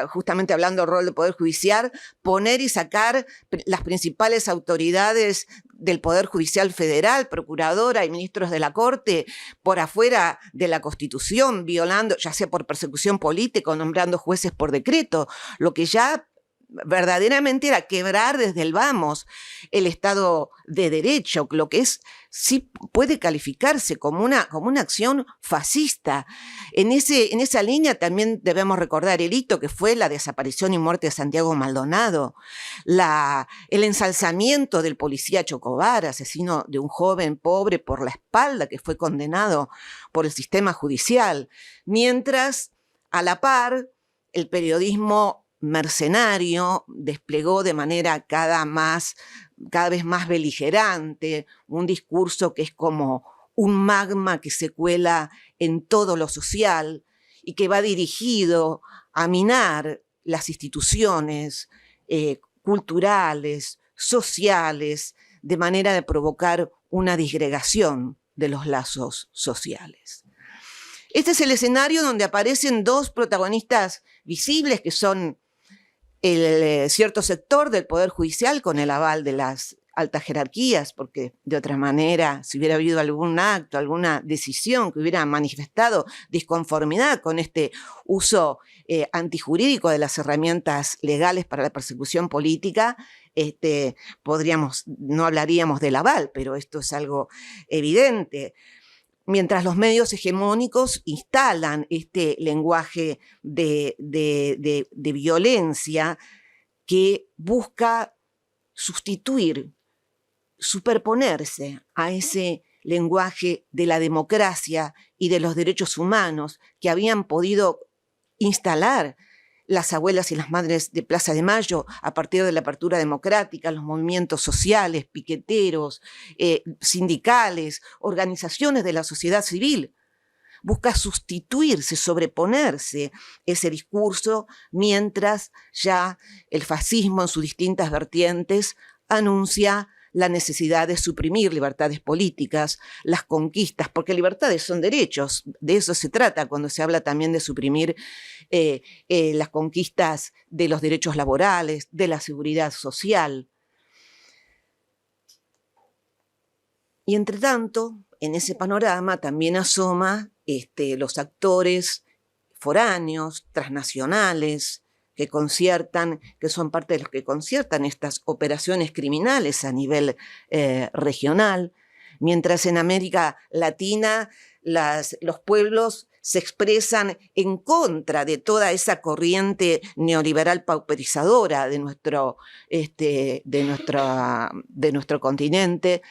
justamente hablando del rol del Poder Judicial, poner y sacar las principales autoridades del Poder Judicial Federal, procuradora y ministros de la Corte, por afuera de la Constitución, violando, ya sea por persecución política o nombrando jueces por decreto, lo que ya verdaderamente era quebrar desde el vamos el Estado de Derecho, lo que sí puede calificarse como una acción fascista. En esa línea también debemos recordar el hito que fue la desaparición y muerte de Santiago Maldonado, el ensalzamiento del policía Chocobar, asesino de un joven pobre por la espalda que fue condenado por el sistema judicial, mientras A la par, el periodismo mercenario desplegó de manera cada vez más beligerante un discurso que es como un magma que se cuela en todo lo social y que va dirigido a minar las instituciones culturales, sociales, de manera de provocar una disgregación de los lazos sociales. Este es el escenario donde aparecen dos protagonistas visibles, que son el cierto sector del Poder Judicial con el aval de las altas jerarquías, porque de otra manera, si hubiera habido algún acto, alguna decisión que hubiera manifestado disconformidad con este uso antijurídico de las herramientas legales para la persecución política, no hablaríamos del aval, pero esto es algo evidente. Mientras los medios hegemónicos instalan este lenguaje de violencia que busca sustituir, superponerse a ese lenguaje de la democracia y de los derechos humanos que habían podido instalar las abuelas y las madres de Plaza de Mayo a partir de la apertura democrática, los movimientos sociales, piqueteros, sindicales, organizaciones de la sociedad civil. Busca sustituirse, sobreponerse ese discurso, mientras ya el fascismo en sus distintas vertientes anuncia la necesidad de suprimir libertades políticas, las conquistas, porque libertades son derechos, de eso se trata cuando se habla también de suprimir las conquistas de los derechos laborales, de la seguridad social. Y entre tanto, en ese panorama también asoma los actores foráneos, transnacionales, que son parte de los que conciertan estas operaciones criminales a nivel regional, mientras en América Latina los pueblos se expresan en contra de toda esa corriente neoliberal pauperizadora de nuestro continente,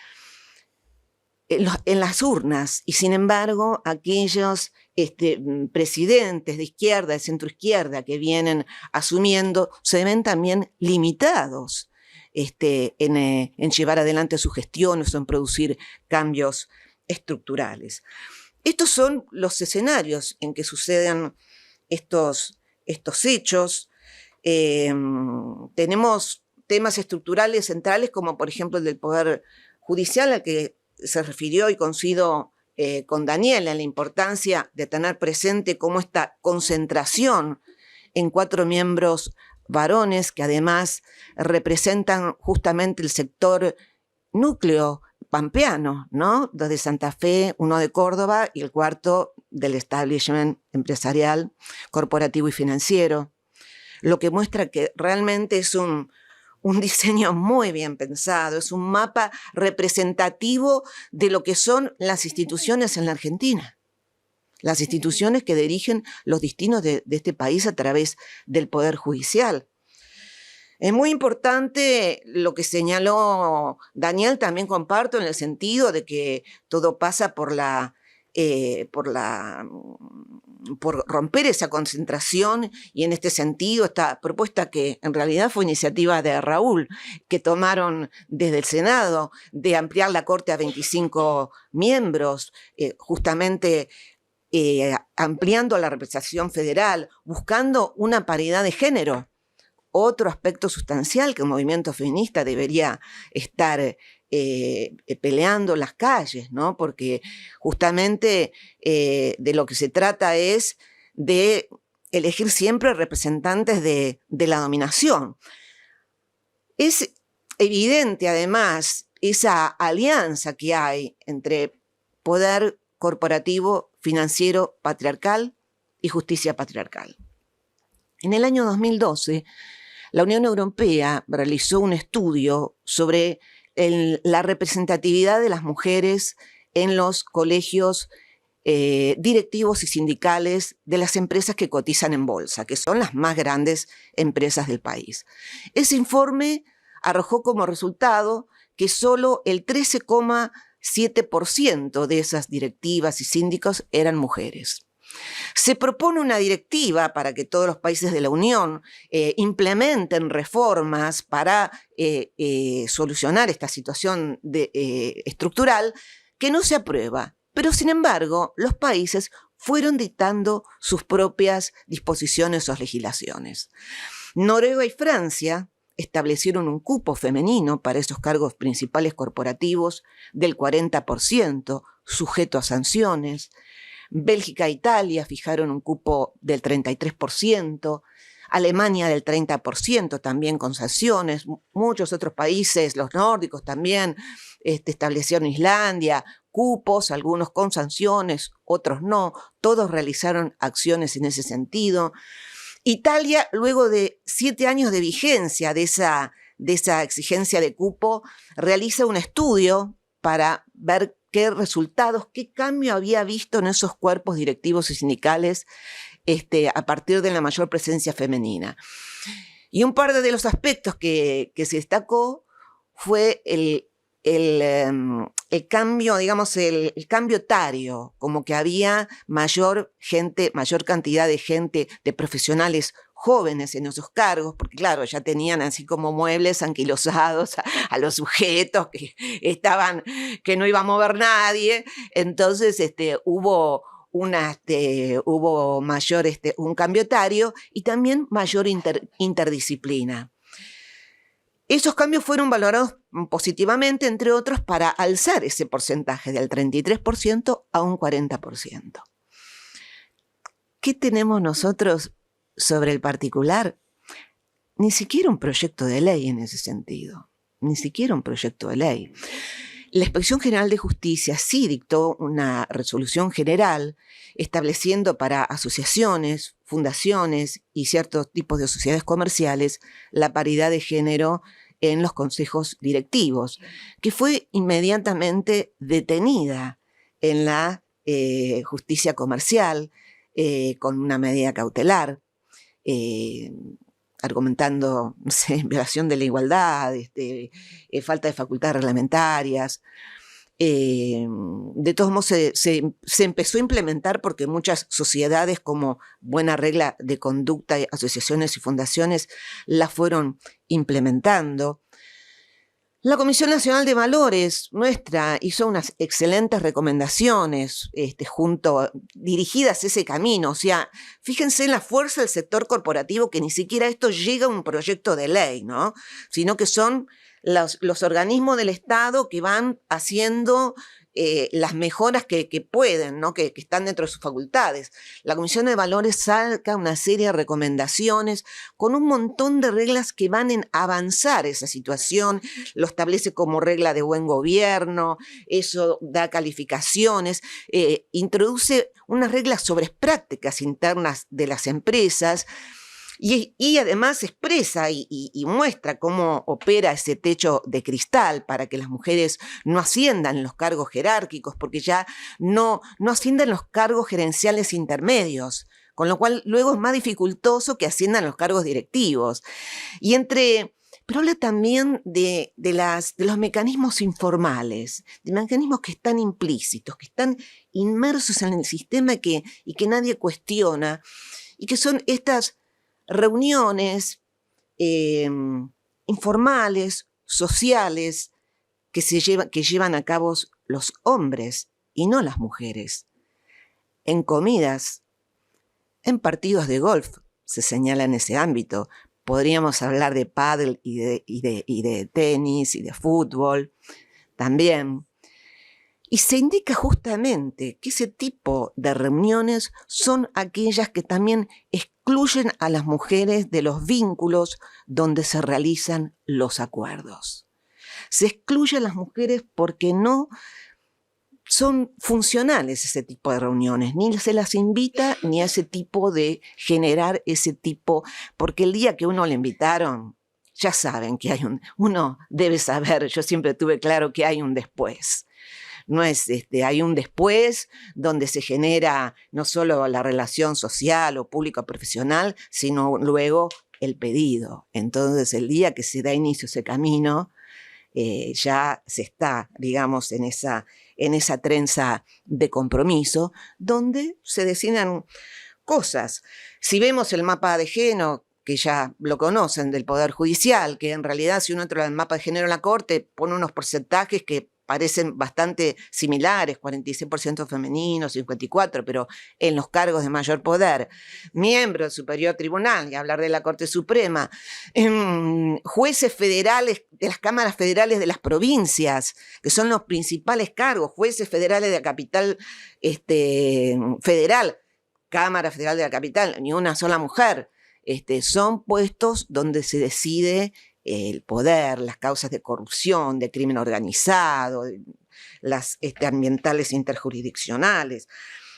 en las urnas, y sin embargo aquellos presidentes de izquierda, de centroizquierda que vienen asumiendo se ven también limitados en llevar adelante sus gestiones o en producir cambios estructurales. Estos son los escenarios en que suceden estos hechos. Tenemos temas estructurales centrales como por ejemplo el del Poder Judicial, al que se refirió y coincido con Daniela en la importancia de tener presente cómo esta concentración en 4 miembros varones, que además representan justamente el sector núcleo pampeano, ¿no? 2 de Santa Fe, 1 de Córdoba y el 4 del establishment empresarial, corporativo y financiero, lo que muestra que realmente es un diseño muy bien pensado, es un mapa representativo de lo que son las instituciones en la Argentina, las instituciones que dirigen los destinos de este país a través del Poder Judicial. Es muy importante lo que señaló Daniel, también comparto en el sentido de que todo pasa por romper esa concentración, y en este sentido esta propuesta, que en realidad fue iniciativa de Raúl, que tomaron desde el Senado, de ampliar la Corte a 25 miembros, justamente ampliando la representación federal, buscando una paridad de género. Otro aspecto sustancial que el movimiento feminista debería estar peleando en las calles, ¿no? Porque justamente de lo que se trata es de elegir siempre representantes de la dominación. Es evidente además esa alianza que hay entre poder corporativo, financiero, patriarcal y justicia patriarcal. En el año 2012, la Unión Europea realizó un estudio sobre la representatividad de las mujeres en los colegios directivos y sindicales de las empresas que cotizan en bolsa, que son las más grandes empresas del país. Ese informe arrojó como resultado que solo el 13,7% de esas directivas y síndicos eran mujeres. Se propone una directiva para que todos los países de la Unión implementen reformas para solucionar esta situación estructural que no se aprueba. Pero, sin embargo, los países fueron dictando sus propias disposiciones o legislaciones. Noruega y Francia establecieron un cupo femenino para esos cargos principales corporativos del 40%, sujeto a sanciones. Bélgica e Italia fijaron un cupo del 33%, Alemania del 30%, también con sanciones. Muchos otros países, los nórdicos también, establecieron Islandia, cupos, algunos con sanciones, otros no. Todos realizaron acciones en ese sentido. Italia, luego de 7 años de vigencia de esa exigencia de cupo, realiza un estudio para ver qué resultados, qué cambio había visto en esos cuerpos directivos y sindicales a partir de la mayor presencia femenina. Y un par de los aspectos que se destacó fue el cambio, digamos, el cambio etario, como que había mayor cantidad de gente, de profesionales jóvenes en esos cargos, porque claro, ya tenían así como muebles anquilosados a los sujetos que no iba a mover nadie. Entonces hubo mayor un cambio etario y también mayor interdisciplina. Esos cambios fueron valorados positivamente, entre otros, para alzar ese porcentaje del 33% a un 40%. ¿Qué tenemos nosotros sobre el particular? Ni siquiera un proyecto de ley en ese sentido, ni siquiera un proyecto de ley. La Inspección General de Justicia sí dictó una resolución general estableciendo para asociaciones, fundaciones y ciertos tipos de sociedades comerciales la paridad de género en los consejos directivos, que fue inmediatamente detenida en la justicia comercial con una medida cautelar, argumentando, no sé, violación de la igualdad, falta de facultades reglamentarias. De todos modos se empezó a implementar porque muchas sociedades, como buena regla de conducta, asociaciones y fundaciones, la fueron implementando. La Comisión Nacional de Valores nuestra hizo unas excelentes recomendaciones dirigidas a ese camino. O sea, fíjense en la fuerza del sector corporativo, que ni siquiera esto llega a un proyecto de ley, ¿no? Sino que son los organismos del Estado que van haciendo las mejoras que pueden, ¿no? que están dentro de sus facultades. La Comisión de Valores saca una serie de recomendaciones con un montón de reglas que van a avanzar esa situación, lo establece como regla de buen gobierno, eso da calificaciones, introduce unas reglas sobre prácticas internas de las empresas. Y además expresa y muestra cómo opera ese techo de cristal para que las mujeres no asciendan en los cargos jerárquicos, porque ya no ascienden los cargos gerenciales intermedios, con lo cual luego es más dificultoso que asciendan los cargos directivos. Pero habla también de los mecanismos informales, de mecanismos que están implícitos, que están inmersos en el sistema y que nadie cuestiona, y que son estas reuniones informales, sociales, que llevan a cabo los hombres y no las mujeres. En comidas, en partidos de golf, se señala en ese ámbito. Podríamos hablar de pádel y de tenis y de fútbol también. Y se indica justamente que ese tipo de reuniones son aquellas que también excluyen a las mujeres de los vínculos donde se realizan los acuerdos. Se excluye a las mujeres porque no son funcionales ese tipo de reuniones, ni se las invita ni a ese tipo de generar ese tipo, porque el día que uno le invitaron, ya saben que uno debe saber, yo siempre tuve claro que hay un después. No es hay un después donde se genera no solo la relación social o público-profesional, sino luego el pedido. Entonces, el día que se da inicio a ese camino, ya se está, digamos, en en esa trenza de compromiso, donde se deciden cosas. Si vemos el mapa de género, que ya lo conocen, del Poder Judicial, que en realidad si uno entra al mapa de género en la Corte, pone unos porcentajes que parecen bastante similares, 46% femenino, 54%, pero en los cargos de mayor poder, miembro del Superior Tribunal, y hablar de la Corte Suprema, jueces federales de las cámaras federales de las provincias, que son los principales cargos, jueces federales de la capital federal, Cámara Federal de la Capital, ni una sola mujer. Son puestos donde se decide el poder, las causas de corrupción, de crimen organizado, las ambientales interjurisdiccionales.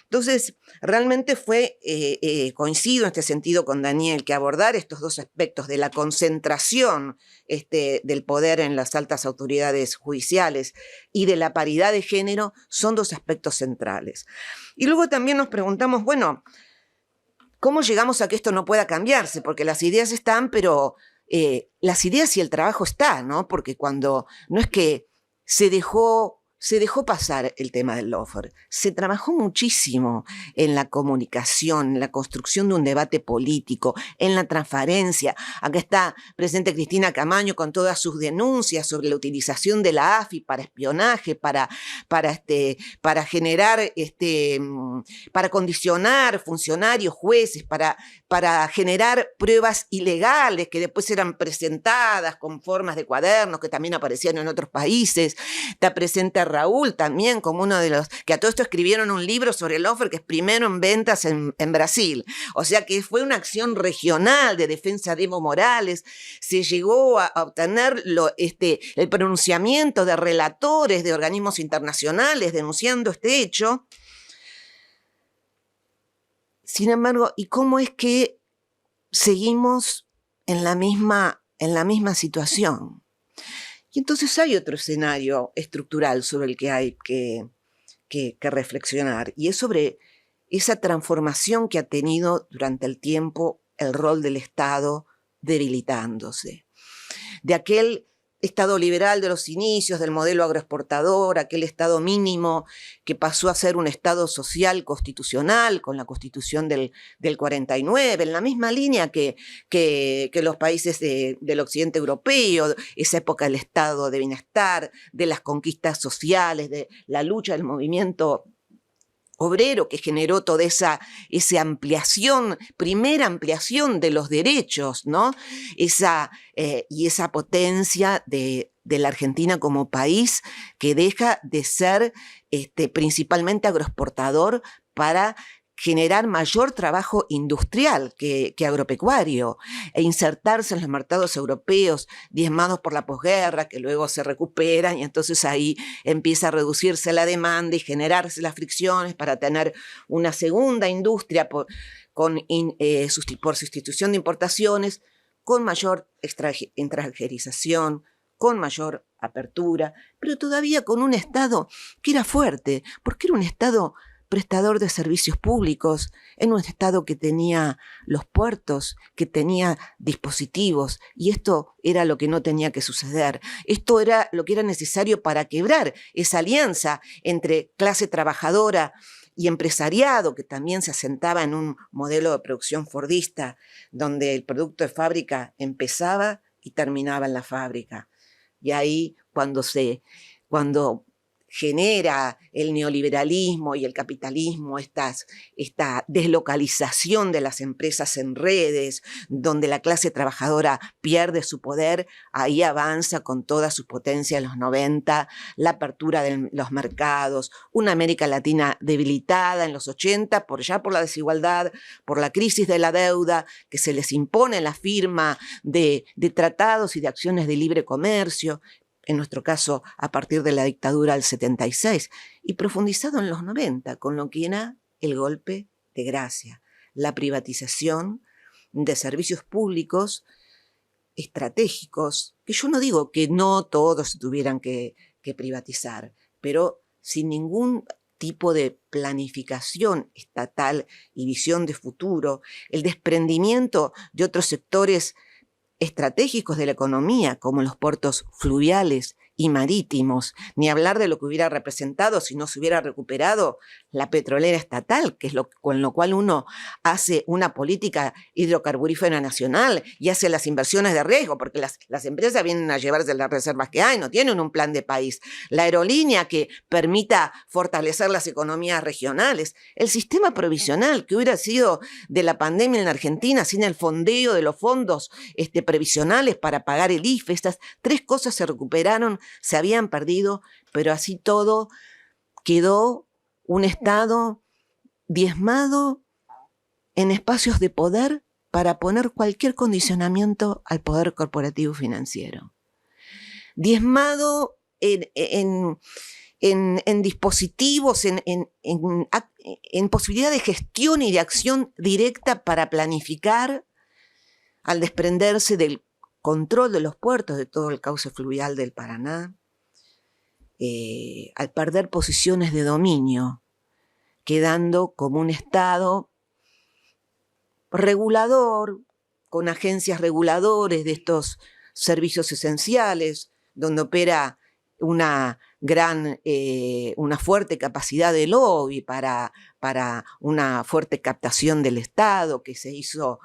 Entonces, realmente coincido en este sentido con Daniel, que abordar estos dos aspectos de la concentración del poder en las altas autoridades judiciales y de la paridad de género son dos aspectos centrales. Y luego también nos preguntamos, bueno, ¿cómo llegamos a que esto no pueda cambiarse? Porque las ideas están, pero las ideas y el trabajo está, ¿no? Porque cuando no es que se dejó pasar el tema del lawfare, se trabajó muchísimo en la comunicación, en la construcción de un debate político, en la transparencia. Acá está presente Cristina Camaño con todas sus denuncias sobre la utilización de la AFI para espionaje, para generar, para condicionar funcionarios, jueces, para generar pruebas ilegales que después eran presentadas con formas de cuadernos que también aparecían en otros países. Está presente Raúl también como uno de los que a todo esto escribieron un libro sobre el lawfare que es primero en ventas en Brasil. O sea que fue una acción regional de defensa de Evo Morales. Se llegó a obtener el pronunciamiento de relatores de organismos internacionales denunciando este hecho. Sin embargo, ¿y cómo es que seguimos en la misma situación? Y entonces hay otro escenario estructural sobre el que hay que reflexionar, y es sobre esa transformación que ha tenido durante el tiempo el rol del Estado debilitándose. De aquel Estado liberal de los inicios, del modelo agroexportador, aquel Estado mínimo que pasó a ser un Estado social constitucional con la Constitución del 49, en la misma línea que los países del occidente europeo, esa época del Estado de bienestar, de las conquistas sociales, de la lucha del movimiento obrero que generó toda esa ampliación, primera ampliación de los derechos, ¿no? Y esa potencia de la Argentina como país que deja de ser principalmente agroexportador para generar mayor trabajo industrial que agropecuario e insertarse en los mercados europeos diezmados por la posguerra, que luego se recuperan y entonces ahí empieza a reducirse la demanda y generarse las fricciones para tener una segunda industria por sustitución de importaciones, con mayor extranjerización, con mayor apertura, pero todavía con un Estado que era fuerte, porque era un Estado prestador de servicios públicos, en un Estado que tenía los puertos, que tenía dispositivos, y esto era lo que no tenía que suceder. Esto era lo que era necesario para quebrar esa alianza entre clase trabajadora y empresariado, que también se asentaba en un modelo de producción fordista, donde el producto de fábrica empezaba y terminaba en la fábrica. Y ahí cuando genera el neoliberalismo y el capitalismo esta deslocalización de las empresas en redes, donde la clase trabajadora pierde su poder, ahí avanza con toda su potencia en los 90, la apertura de los mercados, una América Latina debilitada en los 80, por la desigualdad, por la crisis de la deuda, que se les impone la firma de tratados y de acciones de libre comercio, en nuestro caso a partir de la dictadura del 76, y profundizado en los 90, con lo que era el golpe de gracia, la privatización de servicios públicos estratégicos, que yo no digo que no todos se tuvieran que privatizar, pero sin ningún tipo de planificación estatal y visión de futuro, el desprendimiento de otros sectores estratégicos de la economía, como los puertos fluviales y marítimos, ni hablar de lo que hubiera representado si no se hubiera recuperado la petrolera estatal, que es con lo cual uno hace una política hidrocarburífera nacional y hace las inversiones de riesgo, porque las empresas vienen a llevarse las reservas que hay, no tienen un plan de país. La aerolínea que permita fortalecer las economías regionales, el sistema provisional que hubiera sido de la pandemia en Argentina sin el fondeo de los fondos previsionales para pagar el IFE. Estas tres cosas se recuperaron, se habían perdido, pero así todo quedó un Estado diezmado en espacios de poder para poner cualquier condicionamiento al poder corporativo financiero. Diezmado en dispositivos, en posibilidad de gestión y de acción directa para planificar, al desprenderse del control de los puertos, de todo el cauce fluvial del Paraná, al perder posiciones de dominio, quedando como un Estado regulador, con agencias reguladores de estos servicios esenciales, donde opera una fuerte capacidad de lobby para una fuerte captación del Estado que se hizo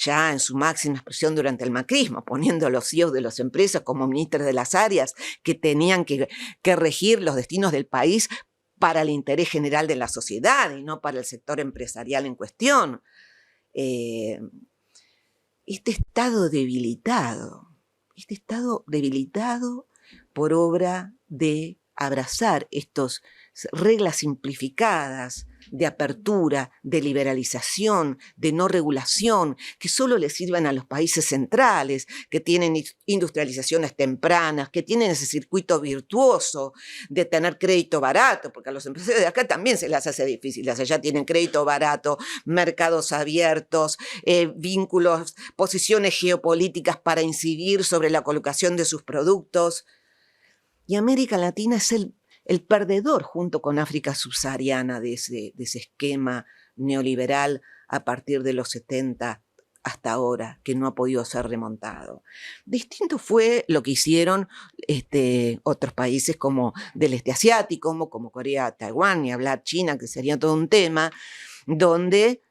ya en su máxima expresión durante el macrismo, poniendo a los CEOs de las empresas como ministros de las áreas que tenían que regir los destinos del país para el interés general de la sociedad y no para el sector empresarial en cuestión. Este Estado debilitado por obra de abrazar estas reglas simplificadas de apertura, de liberalización, de no regulación, que solo le sirven a los países centrales, que tienen industrializaciones tempranas, que tienen ese circuito virtuoso de tener crédito barato, porque a los empresarios de acá también se les hace difícil, allá tienen crédito barato, mercados abiertos, vínculos, posiciones geopolíticas para incidir sobre la colocación de sus productos. Y América Latina es el perdedor junto con África subsahariana de ese esquema neoliberal a partir de los 70 hasta ahora, que no ha podido ser remontado. Distinto fue lo que hicieron otros países como del este asiático, como Corea, Taiwán, ni hablar China, que sería todo un tema, donde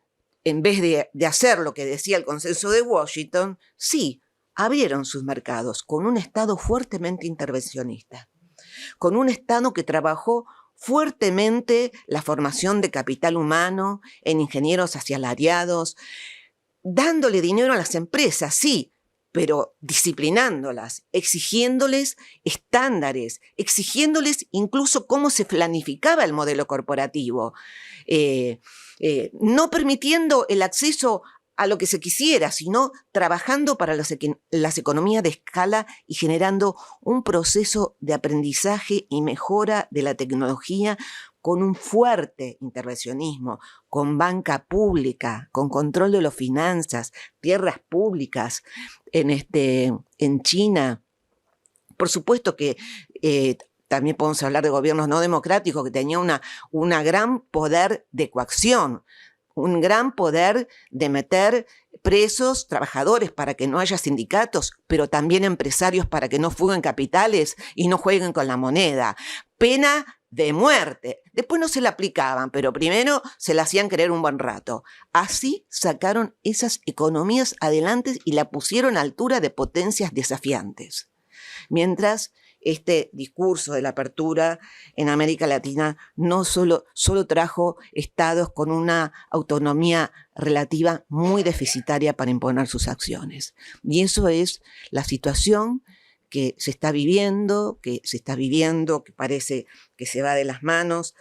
en vez de hacer lo que decía el consenso de Washington, sí, abrieron sus mercados con un Estado fuertemente intervencionista, con un Estado que trabajó fuertemente la formación de capital humano en ingenieros asalariados, dándole dinero a las empresas, sí, pero disciplinándolas, exigiéndoles estándares, exigiéndoles incluso cómo se planificaba el modelo corporativo, no permitiendo el acceso a lo que se quisiera, sino trabajando para las economías de escala y generando un proceso de aprendizaje y mejora de la tecnología con un fuerte intervencionismo, con banca pública, con control de las finanzas, tierras públicas en China. Por supuesto que también podemos hablar de gobiernos no democráticos que tenían una gran poder de coacción, un gran poder de meter presos trabajadores para que no haya sindicatos, pero también empresarios para que no fuguen capitales y no jueguen con la moneda. Pena de muerte. Después no se la aplicaban, pero primero se la hacían creer un buen rato. Así sacaron esas economías adelante y la pusieron a altura de potencias desafiantes. Mientras este discurso de la apertura en América Latina no solo trajo estados con una autonomía relativa muy deficitaria para imponer sus acciones. Y eso es la situación que se está viviendo, que parece que se va de las manos.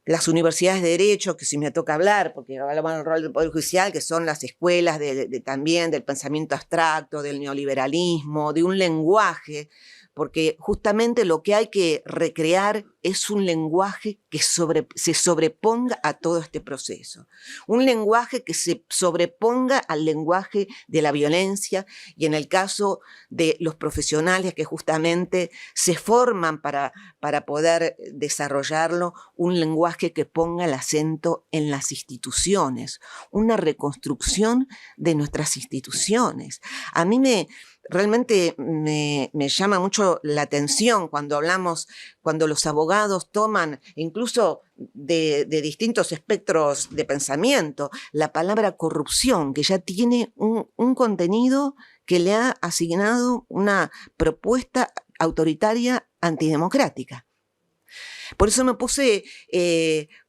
Las universidades de Derecho, que si me toca hablar, porque hablamos del rol del Poder Judicial, que son las escuelas también del pensamiento abstracto, del neoliberalismo, de un lenguaje, porque justamente lo que hay que recrear es un lenguaje que se sobreponga a todo este proceso. Un lenguaje que se sobreponga al lenguaje de la violencia y en el caso de los profesionales que justamente se forman para poder desarrollarlo, un lenguaje que ponga el acento en las instituciones, una reconstrucción de nuestras instituciones. A mí realmente me llama mucho la atención cuando los abogados toman, incluso de distintos espectros de pensamiento, la palabra corrupción, que ya tiene un contenido que le ha asignado una propuesta autoritaria antidemocrática. Por eso me puse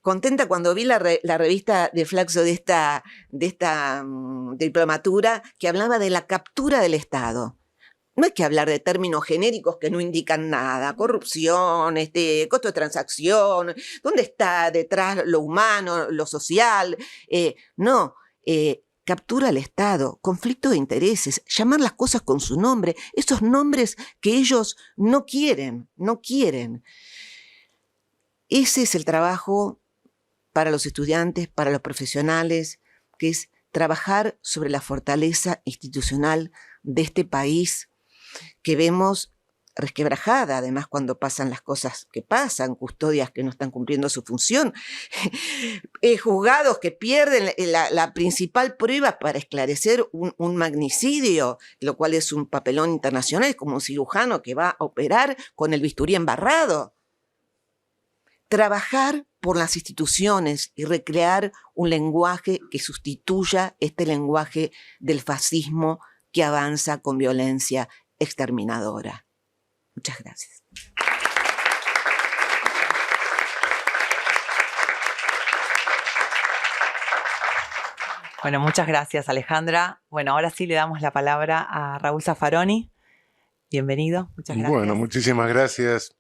contenta cuando vi la revista de Flaxo de esta diplomatura que hablaba de la captura del Estado. No hay que hablar de términos genéricos que no indican nada. Corrupción, costo de transacción, ¿dónde está detrás lo humano, lo social? No, captura al Estado, conflicto de intereses, llamar las cosas con su nombre, esos nombres que ellos no quieren. Ese es el trabajo para los estudiantes, para los profesionales, que es trabajar sobre la fortaleza institucional de este país que vemos resquebrajada, además cuando pasan las cosas que pasan, custodias que no están cumpliendo su función, juzgados que pierden la principal prueba para esclarecer un magnicidio, lo cual es un papelón internacional, como un cirujano que va a operar con el bisturí embarrado. Trabajar por las instituciones y recrear un lenguaje que sustituya este lenguaje del fascismo que avanza con violencia exterminadora. Muchas gracias. Bueno, muchas gracias, Alejandra. Bueno, ahora sí le damos la palabra a Raúl Zaffaroni. Bienvenido, muchas gracias. Bueno, muchísimas gracias.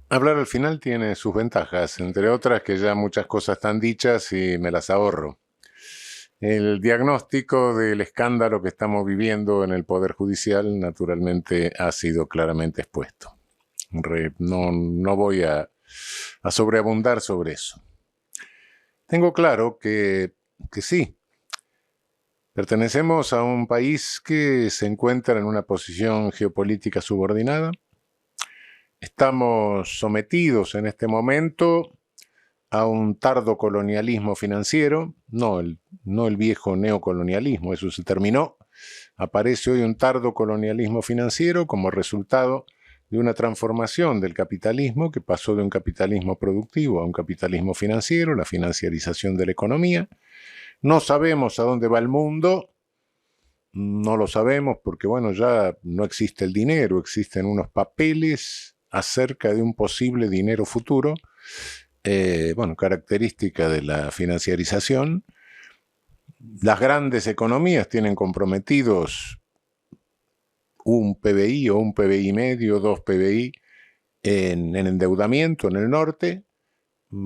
Hablar al final tiene sus ventajas, entre otras que ya muchas cosas están dichas y me las ahorro. El diagnóstico del escándalo que estamos viviendo en el Poder Judicial naturalmente ha sido claramente expuesto. No voy a sobreabundar sobre eso. Tengo claro que sí, pertenecemos a un país que se encuentra en una posición geopolítica subordinada. Estamos sometidos en este momento a un tardo colonialismo financiero, no el viejo neocolonialismo, eso se terminó. Aparece hoy un tardo colonialismo financiero como resultado de una transformación del capitalismo que pasó de un capitalismo productivo a un capitalismo financiero, la financiarización de la economía. No sabemos a dónde va el mundo, no lo sabemos porque, bueno, ya no existe el dinero, existen unos papeles acerca de un posible dinero futuro, característica de la financiarización. Las grandes economías tienen comprometidos un PBI o un PBI medio, 2 PBI en endeudamiento en el norte.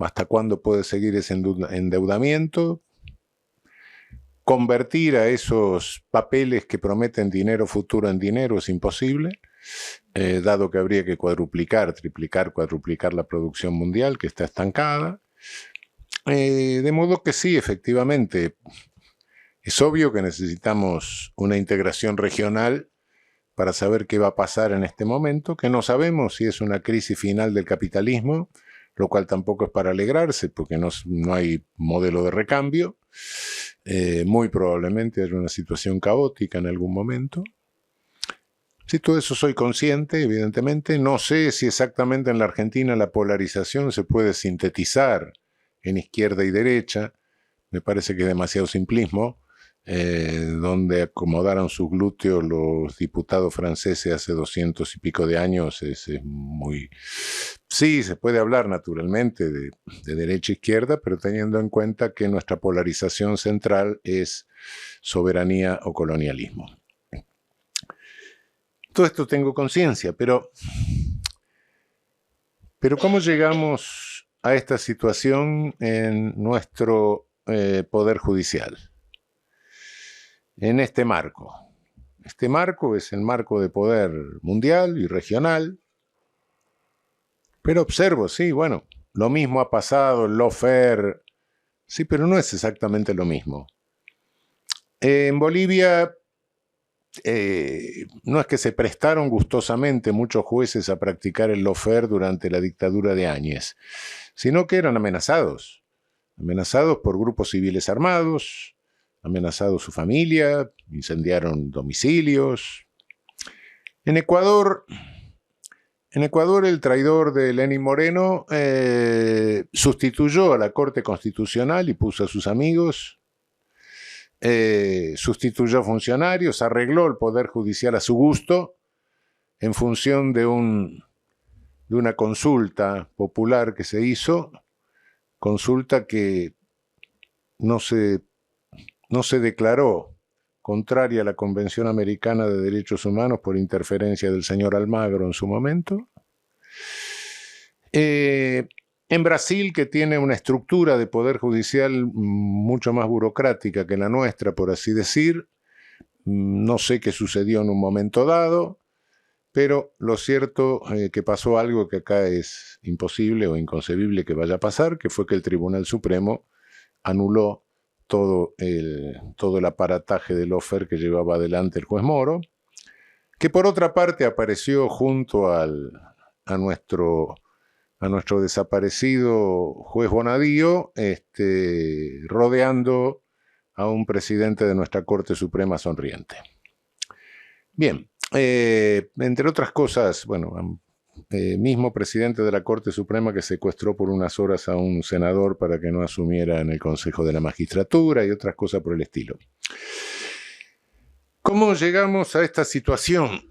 ¿Hasta cuándo puede seguir ese endeudamiento? Convertir a esos papeles que prometen dinero futuro en dinero es imposible. Dado que habría que cuadruplicar, triplicar, cuadruplicar la producción mundial, que está estancada. De modo que sí, efectivamente, es obvio que necesitamos una integración regional para saber qué va a pasar en este momento, que no sabemos si es una crisis final del capitalismo, lo cual tampoco es para alegrarse, porque no hay modelo de recambio. Muy probablemente haya una situación caótica en algún momento. Sí, todo eso soy consciente, evidentemente. No sé si exactamente en la Argentina la polarización se puede sintetizar en izquierda y derecha. Me parece que es demasiado simplismo, donde acomodaron sus glúteos los diputados franceses hace 200 y pico de años. Es muy... Sí, se puede hablar naturalmente de derecha e izquierda, pero teniendo en cuenta que nuestra polarización central es soberanía o colonialismo. Todo esto tengo conciencia, pero ¿cómo llegamos a esta situación en nuestro Poder Judicial? En este marco. Este marco es el marco de poder mundial y regional. Pero observo, sí, bueno, lo mismo ha pasado, el lawfare, sí, pero no es exactamente lo mismo. En Bolivia... no es que se prestaron gustosamente muchos jueces a practicar el lawfare durante la dictadura de Áñez, sino que eran amenazados por grupos civiles armados, amenazado su familia, incendiaron domicilios. En Ecuador el traidor de Lenín Moreno sustituyó a la Corte Constitucional y puso a sus amigos, sustituyó funcionarios, arregló el Poder Judicial a su gusto en función de una consulta popular que se hizo, consulta que no se declaró contraria a la Convención Americana de Derechos Humanos por interferencia del señor Almagro en su momento. En Brasil, que tiene una estructura de poder judicial mucho más burocrática que la nuestra, por así decir, no sé qué sucedió en un momento dado, pero lo cierto que pasó algo que acá es imposible o inconcebible que vaya a pasar, que fue que el Tribunal Supremo anuló todo el aparataje de lawfare que llevaba adelante el juez Moro, que por otra parte apareció junto a nuestro desaparecido juez Bonadío, rodeando a un presidente de nuestra Corte Suprema sonriente. Bien, entre otras cosas, bueno, mismo presidente de la Corte Suprema que secuestró por unas horas a un senador para que no asumiera en el Consejo de la Magistratura y otras cosas por el estilo. ¿Cómo llegamos a esta situación?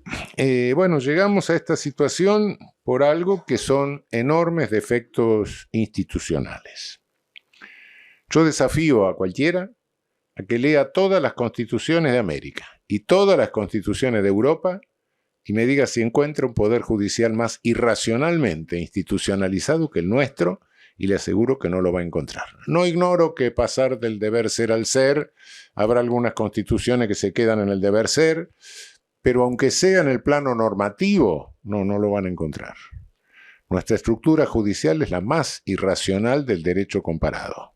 Bueno, llegamos a esta situación por algo que son enormes defectos institucionales. Yo desafío a cualquiera a que lea todas las constituciones de América y todas las constituciones de Europa y me diga si encuentra un poder judicial más irracionalmente institucionalizado que el nuestro, y le aseguro que no lo va a encontrar. No ignoro que pasar del deber ser al ser, habrá algunas constituciones que se quedan en el deber ser, pero aunque sea en el plano normativo, no lo van a encontrar. Nuestra estructura judicial es la más irracional del derecho comparado.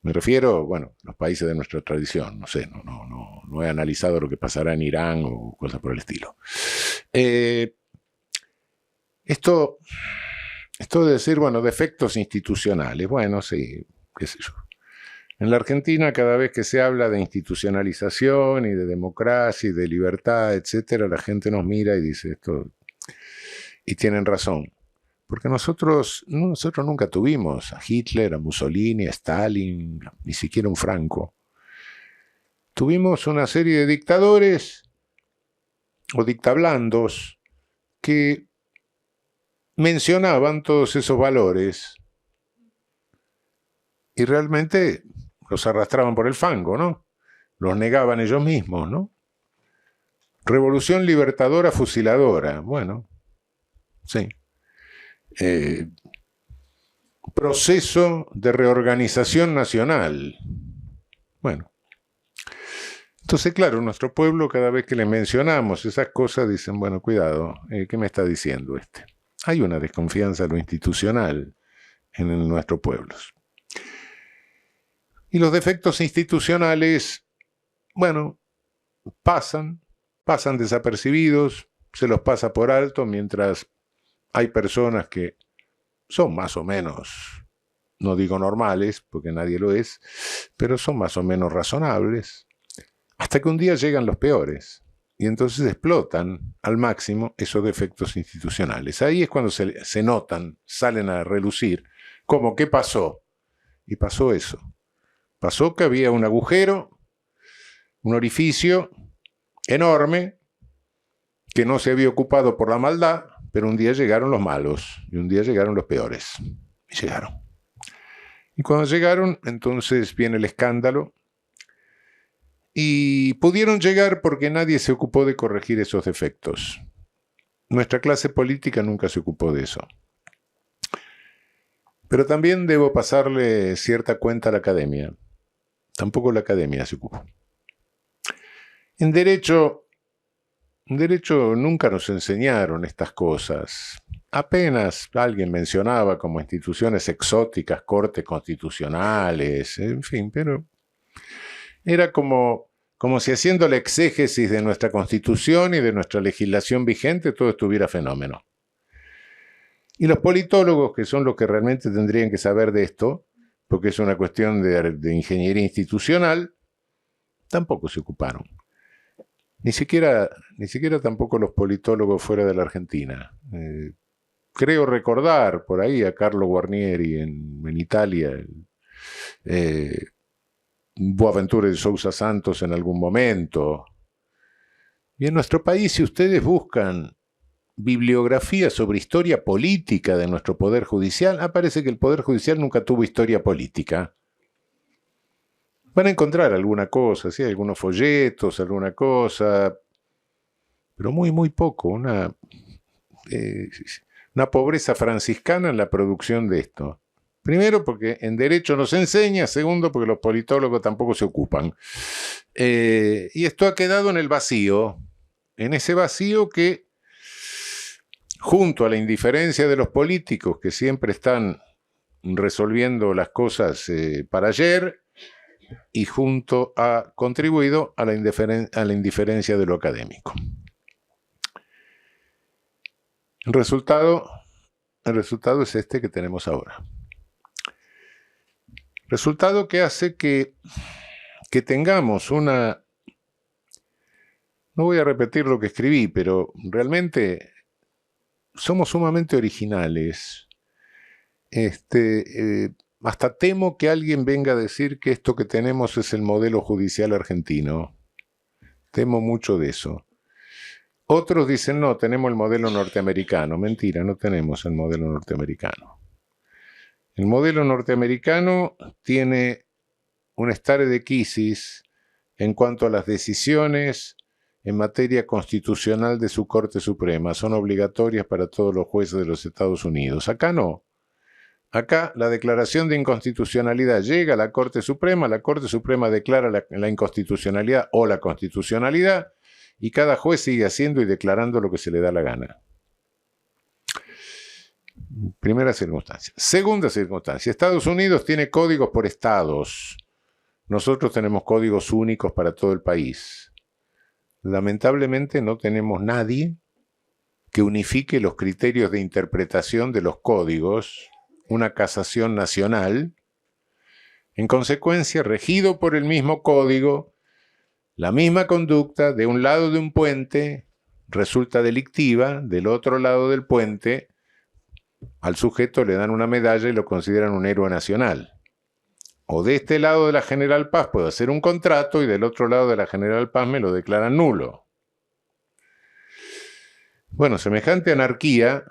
Me refiero, bueno, a los países de nuestra tradición, no sé, no he analizado lo que pasará en Irán o cosas por el estilo. Esto de decir, bueno, defectos institucionales, bueno, sí, qué sé yo. En la Argentina, cada vez que se habla de institucionalización y de democracia y de libertad, etcétera, la gente nos mira y dice esto, y tienen razón. Porque nosotros nunca tuvimos a Hitler, a Mussolini, a Stalin, ni siquiera un Franco. Tuvimos una serie de dictadores o dictablandos que mencionaban todos esos valores y realmente los arrastraban por el fango, ¿no? Los negaban ellos mismos, ¿no? Revolución libertadora fusiladora, bueno, sí. Proceso de reorganización nacional. Bueno. Entonces, claro, nuestro pueblo, cada vez que le mencionamos esas cosas, dicen, bueno, cuidado, ¿qué me está diciendo este? Hay una desconfianza en lo institucional en nuestros pueblos. Y los defectos institucionales, bueno, pasan desapercibidos, se los pasa por alto, mientras hay personas que son más o menos, no digo normales, porque nadie lo es, pero son más o menos razonables, hasta que un día llegan los peores, y entonces explotan al máximo esos defectos institucionales. Ahí es cuando se notan, salen a relucir, como ¿qué pasó? Y pasó eso. Pasó que había un agujero, un orificio enorme, que no se había ocupado por la maldad, pero un día llegaron los malos, y un día llegaron los peores. Y llegaron. Y cuando llegaron, entonces viene el escándalo, y pudieron llegar porque nadie se ocupó de corregir esos defectos. Nuestra clase política nunca se ocupó de eso. Pero también debo pasarle cierta cuenta a la academia. Tampoco la academia se ocupó. En derecho nunca nos enseñaron estas cosas. Apenas alguien mencionaba como instituciones exóticas, cortes constitucionales, en fin, pero era como si haciendo la exégesis de nuestra Constitución y de nuestra legislación vigente todo estuviera fenómeno. Y los politólogos, que son los que realmente tendrían que saber de esto, porque es una cuestión de ingeniería institucional, tampoco se ocuparon. Ni siquiera tampoco los politólogos fuera de la Argentina. Creo recordar por ahí a Carlo Guarnieri en Italia, Boaventura de Sousa Santos en algún momento. Y en nuestro país, si ustedes buscan bibliografía sobre historia política de nuestro Poder Judicial, aparece que el Poder Judicial nunca tuvo historia política. Van a encontrar alguna cosa, ¿sí? Algunos folletos, alguna cosa, pero muy, muy poco. Una pobreza franciscana en la producción de esto. Primero, porque en derecho no se enseña. Segundo, porque los politólogos tampoco se ocupan. Y esto ha quedado en el vacío. En ese vacío que, junto a la indiferencia de los políticos, que siempre están resolviendo las cosas para ayer, y junto ha contribuido a la indiferencia de lo académico. El resultado es este que tenemos ahora. Resultado que hace que tengamos una... No voy a repetir lo que escribí, pero realmente somos sumamente originales. Hasta temo que alguien venga a decir que esto que tenemos es el modelo judicial argentino. Temo mucho de eso. Otros dicen, no, tenemos el modelo norteamericano. Mentira, no tenemos el modelo norteamericano. El modelo norteamericano tiene un stare decisis en cuanto a las decisiones en materia constitucional de su Corte Suprema. Son obligatorias para todos los jueces de los Estados Unidos. Acá no. Acá la declaración de inconstitucionalidad llega a la Corte Suprema declara la inconstitucionalidad o la constitucionalidad, y cada juez sigue haciendo y declarando lo que se le da la gana. Primera circunstancia. Segunda circunstancia. Estados Unidos tiene códigos por estados. Nosotros tenemos códigos únicos para todo el país. Lamentablemente no tenemos nadie que unifique los criterios de interpretación de los códigos, una casación nacional. En consecuencia, regido por el mismo código, la misma conducta de un lado de un puente resulta delictiva, del otro lado del puente al sujeto le dan una medalla y lo consideran un héroe nacional. O de este lado de la General Paz puedo hacer un contrato y del otro lado de la General Paz me lo declaran nulo. Bueno, semejante anarquía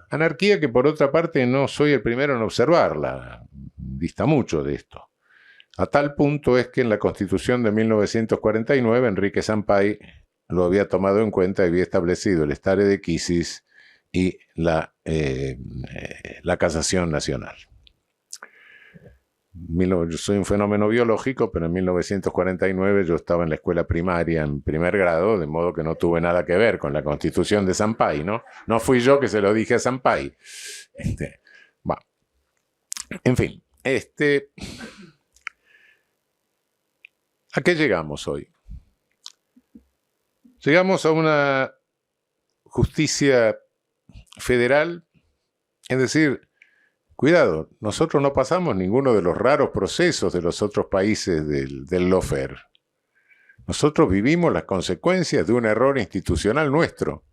que por otra parte no soy el primero en observarla, dista mucho de esto. A tal punto es que en la Constitución de 1949 Enrique Sampay lo había tomado en cuenta y había establecido el stare decisis y la casación nacional. Yo soy un fenómeno biológico, pero en 1949 yo estaba en la escuela primaria en primer grado, de modo que no tuve nada que ver con la Constitución de Sampay, ¿no? No fui yo que se lo dije a Sampay. En fin, ¿a qué llegamos hoy? Llegamos a una justicia federal, es decir, cuidado, nosotros no pasamos ninguno de los raros procesos de los otros países del lawfare. Nosotros vivimos las consecuencias de un error institucional nuestro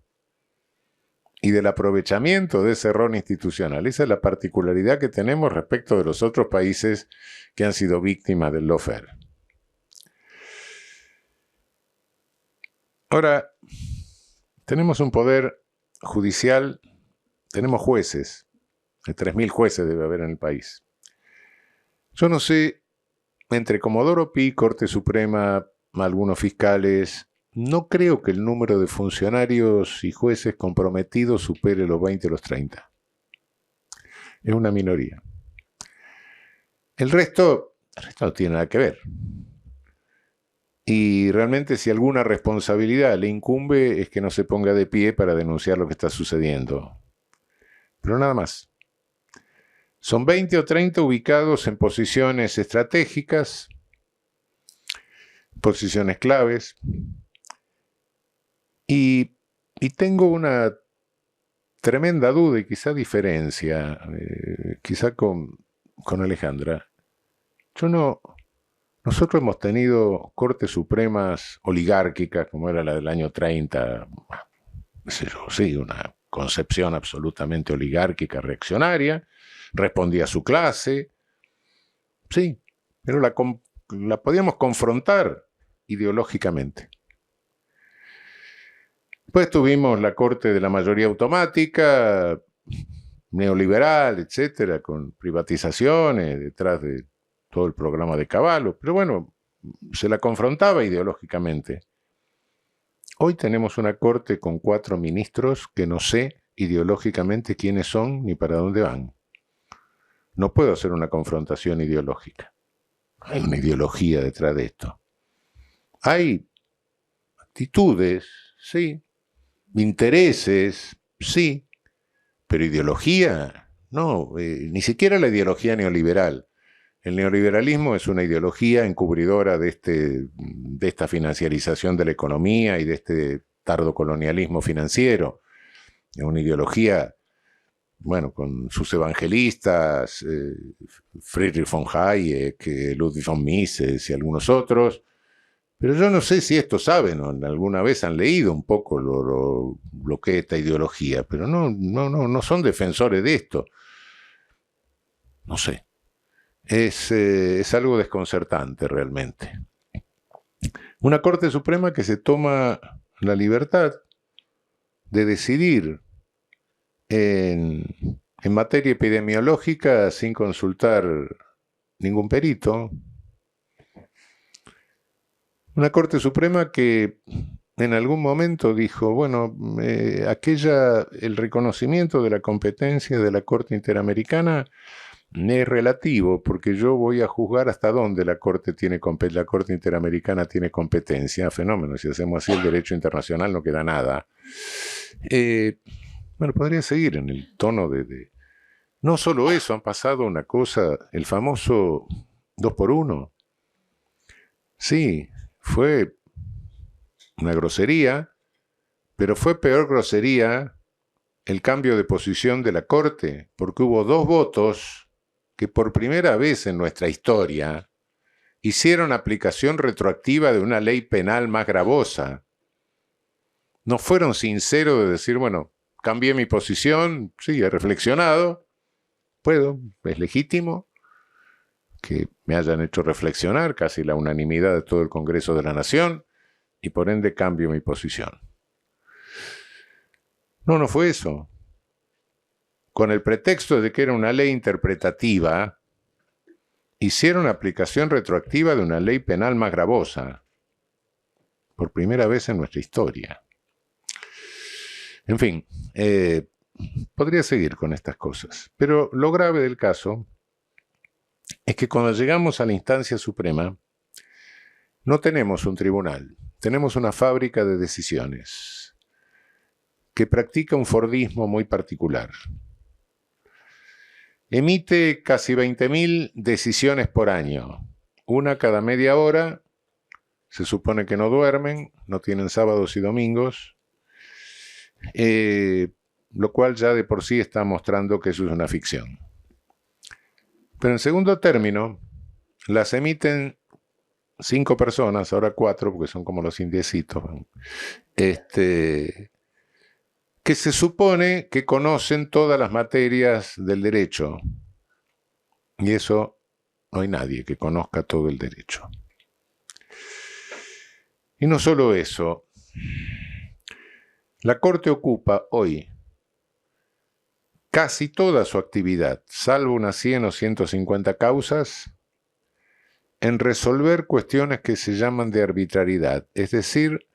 y del aprovechamiento de ese error institucional. Esa es la particularidad que tenemos respecto de los otros países que han sido víctimas del lawfare. Ahora, tenemos un poder judicial, tenemos jueces, 3.000 jueces debe haber en el país. Yo no sé, entre Comodoro Pi, Corte Suprema, algunos fiscales, no creo que el número de funcionarios y jueces comprometidos supere los 20 o los 30. Es una minoría. El resto no tiene nada que ver. Y realmente si alguna responsabilidad le incumbe es que no se ponga de pie para denunciar lo que está sucediendo. Pero nada más. Son 20 o 30 ubicados en posiciones estratégicas, posiciones claves. Y tengo una tremenda duda y quizá diferencia, quizá con Alejandra. Yo Nosotros hemos tenido cortes supremas oligárquicas, como era la del año 30, sí, una concepción absolutamente oligárquica, reaccionaria, respondía a su clase, sí, pero la podíamos confrontar ideológicamente. Después tuvimos la corte de la mayoría automática, neoliberal, etcétera, con privatizaciones detrás de todo el programa de Cavallo, pero bueno, se la confrontaba ideológicamente. Hoy tenemos una corte con 4 ministros que no sé ideológicamente quiénes son ni para dónde van. No puedo hacer una confrontación ideológica. Hay una ideología detrás de esto. Hay actitudes, sí. Intereses, sí. Pero ideología, no. Ni siquiera la ideología neoliberal. El neoliberalismo es una ideología encubridora de esta financiarización de la economía y de este tardocolonialismo financiero. Es una ideología, bueno, con sus evangelistas, Friedrich von Hayek, Ludwig von Mises y algunos otros. Pero yo no sé si esto saben o alguna vez han leído un poco lo que es esta ideología, pero no son defensores de esto. No sé. Es algo desconcertante realmente. Una Corte Suprema que se toma la libertad de decidir en materia epidemiológica sin consultar ningún perito. Una Corte Suprema que en algún momento dijo, bueno, el reconocimiento de la competencia de la Corte Interamericana es relativo, porque yo voy a juzgar hasta dónde la Corte Interamericana tiene competencia. Fenómeno, si hacemos así el derecho internacional no queda nada. Bueno, podría seguir en el tono de... No solo eso, han pasado una cosa, el famoso 2x1. Sí, fue una grosería, pero fue peor grosería el cambio de posición de la Corte, porque hubo 2 votos que por primera vez en nuestra historia hicieron aplicación retroactiva de una ley penal más gravosa. No fueron sinceros de decir, bueno, cambié mi posición, sí, he reflexionado, es legítimo que me hayan hecho reflexionar, casi la unanimidad de todo el Congreso de la Nación, y por ende cambio mi posición. No fue eso. Con el pretexto de que era una ley interpretativa, hicieron aplicación retroactiva de una ley penal más gravosa, por primera vez en nuestra historia. En fin, podría seguir con estas cosas, pero lo grave del caso es que cuando llegamos a la instancia suprema, no tenemos un tribunal, tenemos una fábrica de decisiones que practica un fordismo muy particular. Emite casi 20.000 decisiones por año, una cada media hora. Se supone que no duermen, no tienen sábados y domingos, lo cual ya de por sí está mostrando que eso es una ficción. Pero en segundo término, las emiten 5 personas, ahora 4, porque son como los indiecitos, que se supone que conocen todas las materias del derecho. Y eso no hay nadie que conozca todo el derecho. Y no solo eso, la Corte ocupa hoy casi toda su actividad, salvo unas 100 o 150 causas, en resolver cuestiones que se llaman de arbitrariedad. Es decir,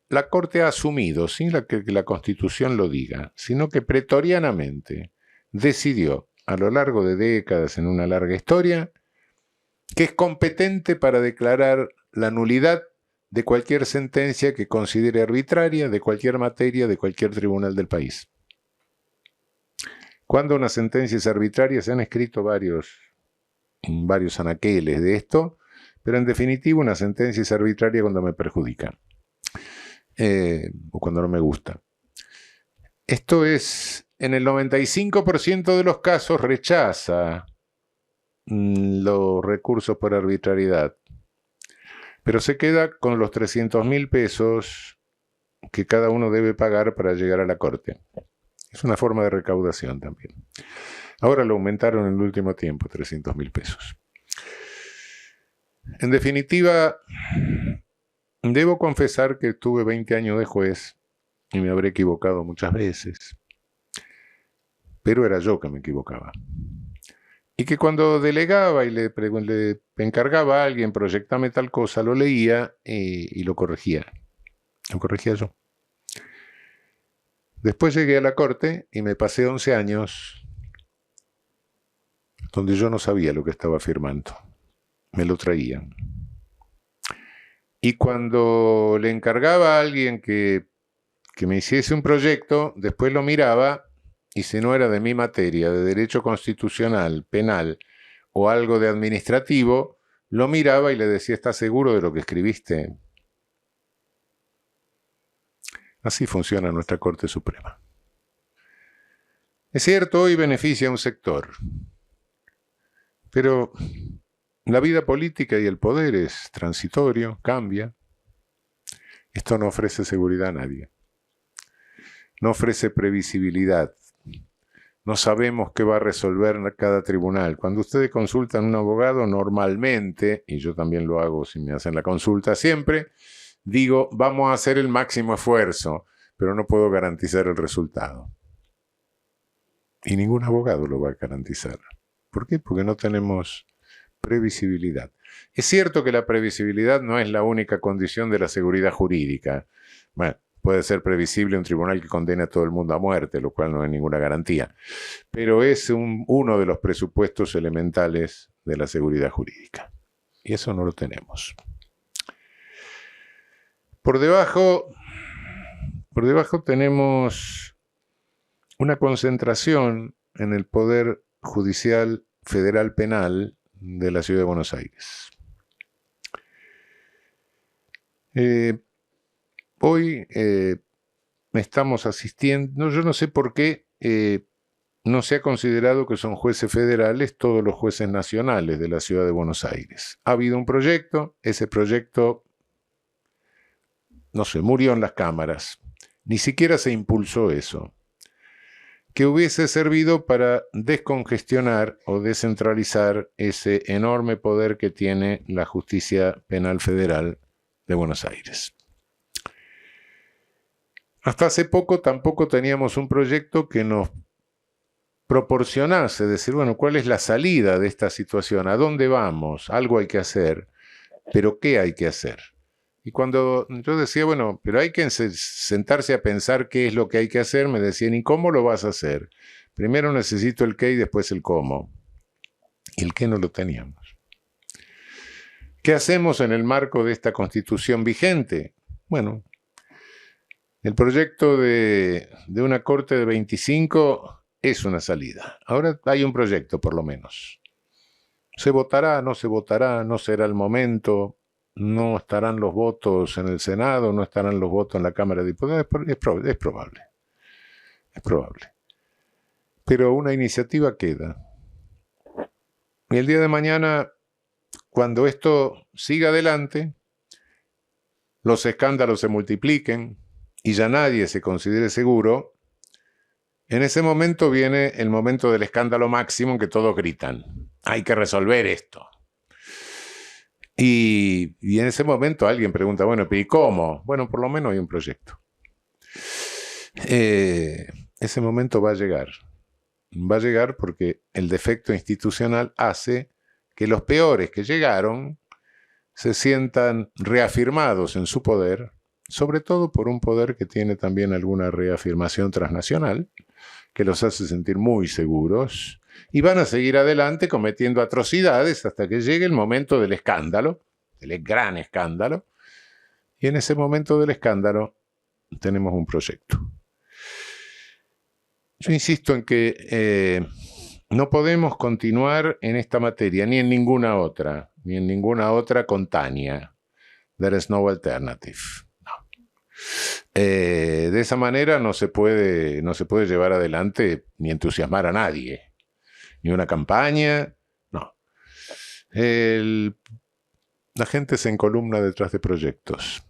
la Corte ha asumido, sin que la Constitución lo diga, sino que pretorianamente decidió, a lo largo de décadas en una larga historia, que es competente para declarar la nulidad de cualquier sentencia que considere arbitraria, de cualquier materia, de cualquier tribunal del país. Cuando una sentencia es arbitraria, se han escrito varios anaqueles de esto, pero en definitiva una sentencia es arbitraria cuando me perjudica. O cuando no me gusta. Esto es, en el 95% de los casos rechaza los recursos por arbitrariedad, pero se queda con los 300.000 pesos que cada uno debe pagar para llegar a la corte. Es una forma de recaudación también. Ahora lo aumentaron en el último tiempo, 300.000 pesos. En definitiva, debo confesar que tuve 20 años de juez y me habré equivocado muchas veces, pero era yo que me equivocaba. Y que cuando delegaba y le encargaba a alguien, proyectame tal cosa, lo leía y lo corregía. Lo corregía yo. Después llegué a la corte y me pasé 11 años donde yo no sabía lo que estaba firmando. Me lo traían. Y cuando le encargaba a alguien que me hiciese un proyecto, después lo miraba y si no era de mi materia, de derecho constitucional, penal o algo de administrativo, lo miraba y le decía, ¿estás seguro de lo que escribiste? Así funciona nuestra Corte Suprema. Es cierto, hoy beneficia a un sector, pero la vida política y el poder es transitorio, cambia. Esto no ofrece seguridad a nadie. No ofrece previsibilidad. No sabemos qué va a resolver cada tribunal. Cuando ustedes consultan a un abogado, normalmente, y yo también lo hago si me hacen la consulta siempre, digo, vamos a hacer el máximo esfuerzo, pero no puedo garantizar el resultado. Y ningún abogado lo va a garantizar. ¿Por qué? Porque no tenemos previsibilidad. Es cierto que la previsibilidad no es la única condición de la seguridad jurídica. Bueno, puede ser previsible un tribunal que condene a todo el mundo a muerte, lo cual no es ninguna garantía. Pero es uno de los presupuestos elementales de la seguridad jurídica. Y eso no lo tenemos. Por debajo tenemos una concentración en el Poder Judicial Federal Penal de la Ciudad de Buenos Aires. Hoy estamos asistiendo, yo no sé por qué no se ha considerado que son jueces federales todos los jueces nacionales de la Ciudad de Buenos Aires. Ha habido un proyecto, ese proyecto, no sé, murió en las cámaras. Ni siquiera se impulsó eso, que hubiese servido para descongestionar o descentralizar ese enorme poder que tiene la Justicia Penal Federal de Buenos Aires. Hasta hace poco tampoco teníamos un proyecto que nos proporcionase, decir, bueno, ¿cuál es la salida de esta situación? ¿A dónde vamos? Algo hay que hacer, pero ¿qué hay que hacer? Y cuando yo decía, bueno, pero hay que sentarse a pensar qué es lo que hay que hacer, me decían, ¿y cómo lo vas a hacer? Primero necesito el qué y después el cómo. Y el qué no lo teníamos. ¿Qué hacemos en el marco de esta Constitución vigente? Bueno, el proyecto de una Corte de 25 es una salida. Ahora hay un proyecto, por lo menos. ¿Se votará? ¿No se votará? ¿No será el momento? ¿No estarán los votos en el Senado? ¿No estarán los votos en la Cámara de Diputados? Es probable. Es probable. Pero una iniciativa queda. Y el día de mañana, cuando esto siga adelante, los escándalos se multipliquen y ya nadie se considere seguro, en ese momento viene el momento del escándalo máximo en que todos gritan, hay que resolver esto. Y en ese momento alguien pregunta, bueno, ¿y cómo? Bueno, por lo menos hay un proyecto. Ese momento va a llegar. Va a llegar porque el defecto institucional hace que los peores que llegaron se sientan reafirmados en su poder, sobre todo por un poder que tiene también alguna reafirmación transnacional, que los hace sentir muy seguros, y van a seguir adelante cometiendo atrocidades hasta que llegue el momento del escándalo, del gran escándalo, y en ese momento del escándalo tenemos un proyecto. Yo insisto en que no podemos continuar en esta materia, ni en ninguna otra con Tania. There is no alternative. No. De esa manera no se puede llevar adelante ni entusiasmar a nadie. Ni una campaña, no. La gente se encolumna detrás de proyectos.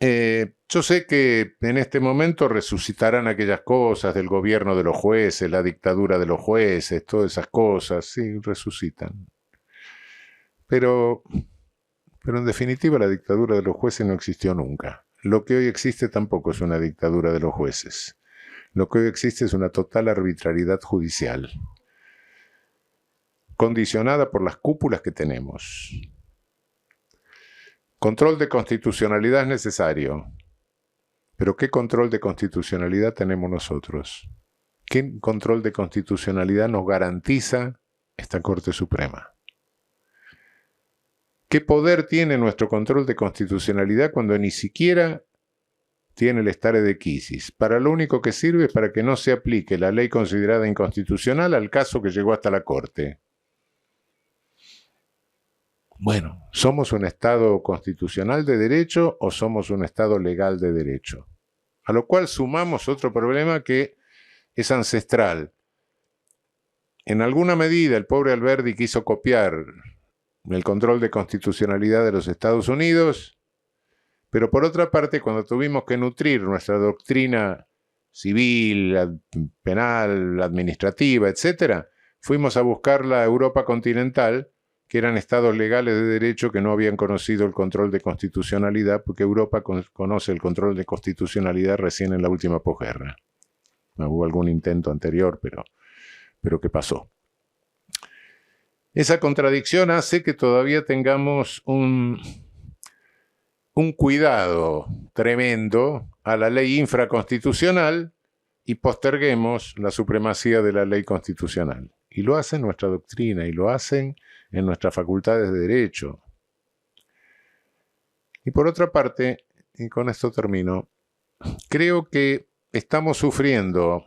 Yo sé que en este momento resucitarán aquellas cosas del gobierno de los jueces, la dictadura de los jueces, todas esas cosas, sí, resucitan. Pero en definitiva la dictadura de los jueces no existió nunca. Lo que hoy existe tampoco es una dictadura de los jueces. Lo que hoy existe es una total arbitrariedad judicial, condicionada por las cúpulas que tenemos. Control de constitucionalidad es necesario, pero ¿qué control de constitucionalidad tenemos nosotros? ¿Qué control de constitucionalidad nos garantiza esta Corte Suprema? ¿Qué poder tiene nuestro control de constitucionalidad cuando ni siquiera tiene el stare decisis? Para lo único que sirve es para que no se aplique la ley considerada inconstitucional al caso que llegó hasta la Corte. Bueno, ¿somos un Estado constitucional de derecho o somos un Estado legal de derecho? A lo cual sumamos otro problema que es ancestral. En alguna medida el pobre Alberdi quiso copiar el control de constitucionalidad de los Estados Unidos, pero por otra parte, cuando tuvimos que nutrir nuestra doctrina civil, penal, administrativa, etc., fuimos a buscar la Europa continental, que eran estados legales de derecho que no habían conocido el control de constitucionalidad, porque Europa conoce el control de constitucionalidad recién en la última posguerra. Hubo algún intento anterior, pero ¿qué pasó? Esa contradicción hace que todavía tengamos un cuidado tremendo a la ley infraconstitucional y posterguemos la supremacía de la ley constitucional. Y lo hace nuestra doctrina, y lo hacen en nuestras facultades de derecho. Y por otra parte, y con esto termino, creo que estamos sufriendo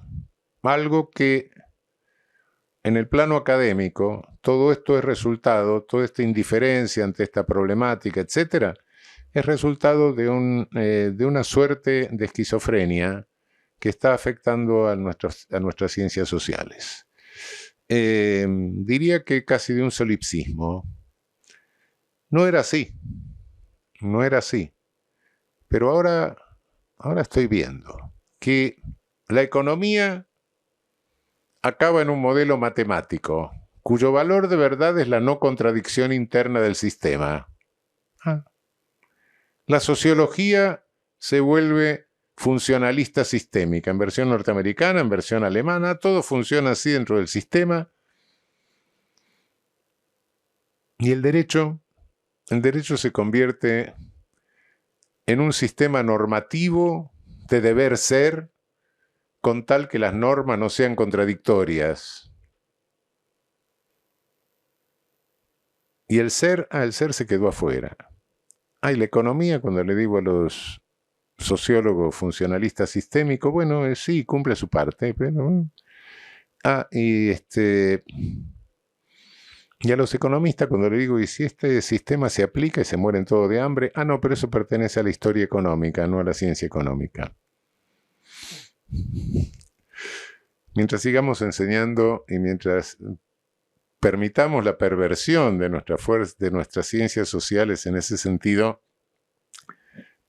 algo que en el plano académico, todo esto es resultado, toda esta indiferencia ante esta problemática, etcétera, es resultado de una suerte de esquizofrenia que está afectando a nuestras ciencias sociales. Diría que casi de un solipsismo. No era así, no era así. Pero ahora estoy viendo que la economía acaba en un modelo matemático, cuyo valor de verdad es la no contradicción interna del sistema. La sociología se vuelve funcionalista sistémica, en versión norteamericana, en versión alemana, todo funciona así dentro del sistema. Y el derecho se convierte en un sistema normativo de deber ser, con tal que las normas no sean contradictorias. Y el ser se quedó afuera. Y la economía, cuando le digo a los sociólogos funcionalistas sistémicos, bueno, sí, cumple su parte, pero... Y a los economistas, cuando le digo, ¿y si este sistema se aplica y se mueren todos de hambre? No, pero eso pertenece a la historia económica, no a la ciencia económica. Mientras sigamos enseñando y mientras permitamos la perversión de nuestras ciencias sociales en ese sentido,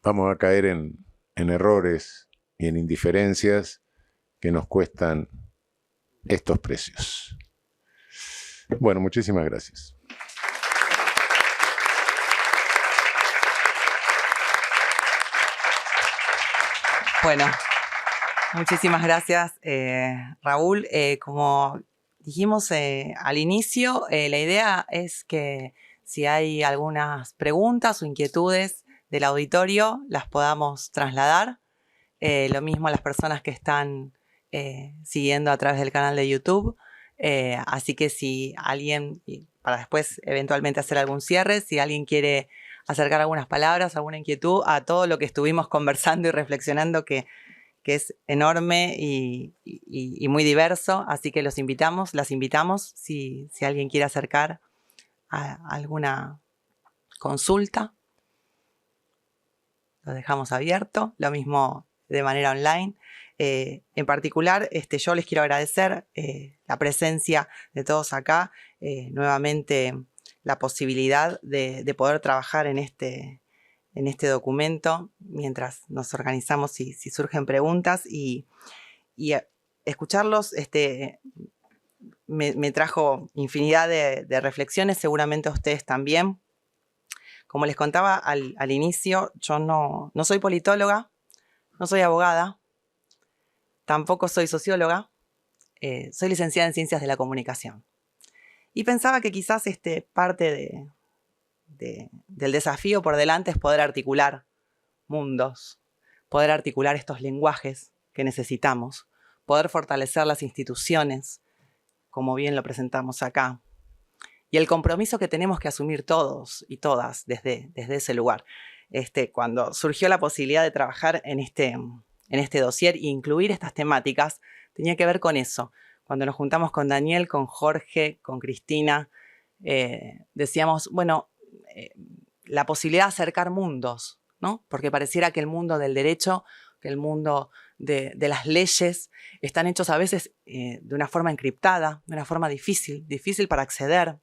vamos a caer en errores y en indiferencias que nos cuestan estos precios. Bueno, muchísimas gracias. Bueno, muchísimas gracias, Raúl. Como dijimos al inicio, la idea es que si hay algunas preguntas o inquietudes del auditorio, las podamos trasladar. Lo mismo a las personas que están siguiendo a través del canal de YouTube. Así que si alguien, para después eventualmente hacer algún cierre, si alguien quiere acercar algunas palabras, alguna inquietud a todo lo que estuvimos conversando y reflexionando, que es enorme y muy diverso, así que las invitamos, si alguien quiere acercar a alguna consulta, lo dejamos abierto, lo mismo de manera online. En particular, yo les quiero agradecer la presencia de todos acá, nuevamente la posibilidad de poder trabajar en este documento mientras nos organizamos si surgen preguntas y escucharlos me trajo infinidad de reflexiones, seguramente a ustedes también. Como les contaba al inicio, yo no soy politóloga, no soy abogada, tampoco soy socióloga, soy licenciada en Ciencias de la Comunicación. Y pensaba que quizás parte del desafío por delante es poder articular mundos, poder articular estos lenguajes que necesitamos, poder fortalecer las instituciones, como bien lo presentamos acá, y el compromiso que tenemos que asumir todos y todas desde ese lugar. Cuando surgió la posibilidad de trabajar en este dossier e incluir estas temáticas, tenía que ver con eso. Cuando nos juntamos con Daniel, con Jorge, con Cristina, decíamos, bueno, la posibilidad de acercar mundos, ¿no? Porque pareciera que el mundo del derecho, que el mundo de las leyes, están hechos a veces de una forma encriptada, de una forma difícil para acceder.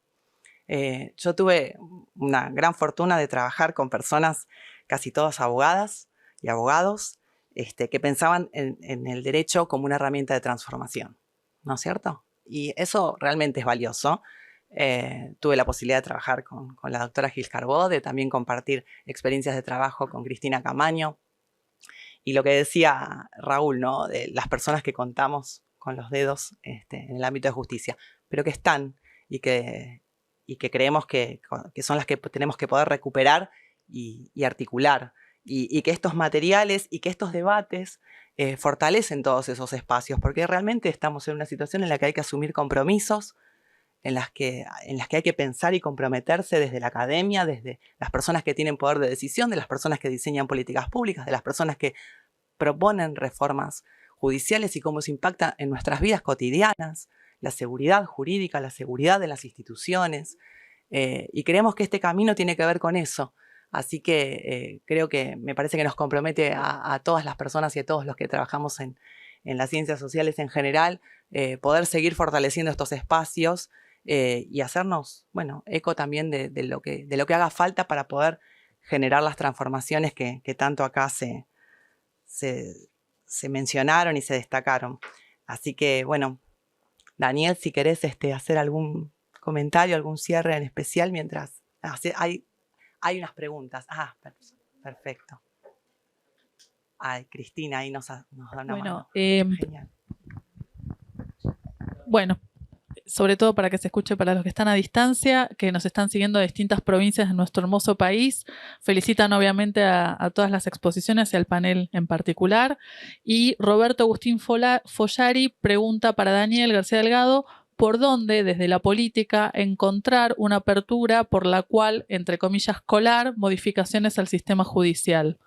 Yo tuve una gran fortuna de trabajar con personas, casi todas abogadas y abogados, que pensaban en el derecho como una herramienta de transformación, ¿no es cierto? Y eso realmente es valioso. Tuve la posibilidad de trabajar con la doctora Gil Carbó, de también compartir experiencias de trabajo con Cristina Camaño. Y lo que decía Raúl, ¿no? De las personas que contamos con los dedos en el ámbito de justicia, pero que están y que creemos que son las que tenemos que poder recuperar y articular. Y que estos materiales y que estos debates fortalecen todos esos espacios, porque realmente estamos en una situación en la que hay que asumir compromisos, en las que hay que pensar y comprometerse desde la academia, desde las personas que tienen poder de decisión, de las personas que diseñan políticas públicas, de las personas que proponen reformas judiciales y cómo se impacta en nuestras vidas cotidianas, la seguridad jurídica, la seguridad de las instituciones. Y creemos que este camino tiene que ver con eso. Así que creo que me parece que nos compromete a todas las personas y a todos los que trabajamos en las ciencias sociales en general, poder seguir fortaleciendo estos espacios y hacernos, bueno, eco también de lo que haga falta para poder generar las transformaciones que tanto acá se mencionaron y se destacaron. Así que, bueno, Daniel, si querés hacer algún comentario, algún cierre en especial mientras hay unas preguntas. Ah, perfecto. Ay, Cristina ahí nos da una mano. Genial. Bueno, sobre todo para que se escuche para los que están a distancia, que nos están siguiendo de distintas provincias de nuestro hermoso país. Felicitan obviamente a todas las exposiciones y al panel en particular. Y Roberto Agustín Follari pregunta para Daniel García Delgado, ¿por dónde desde la política encontrar una apertura por la cual, entre comillas, colar modificaciones al sistema judicial?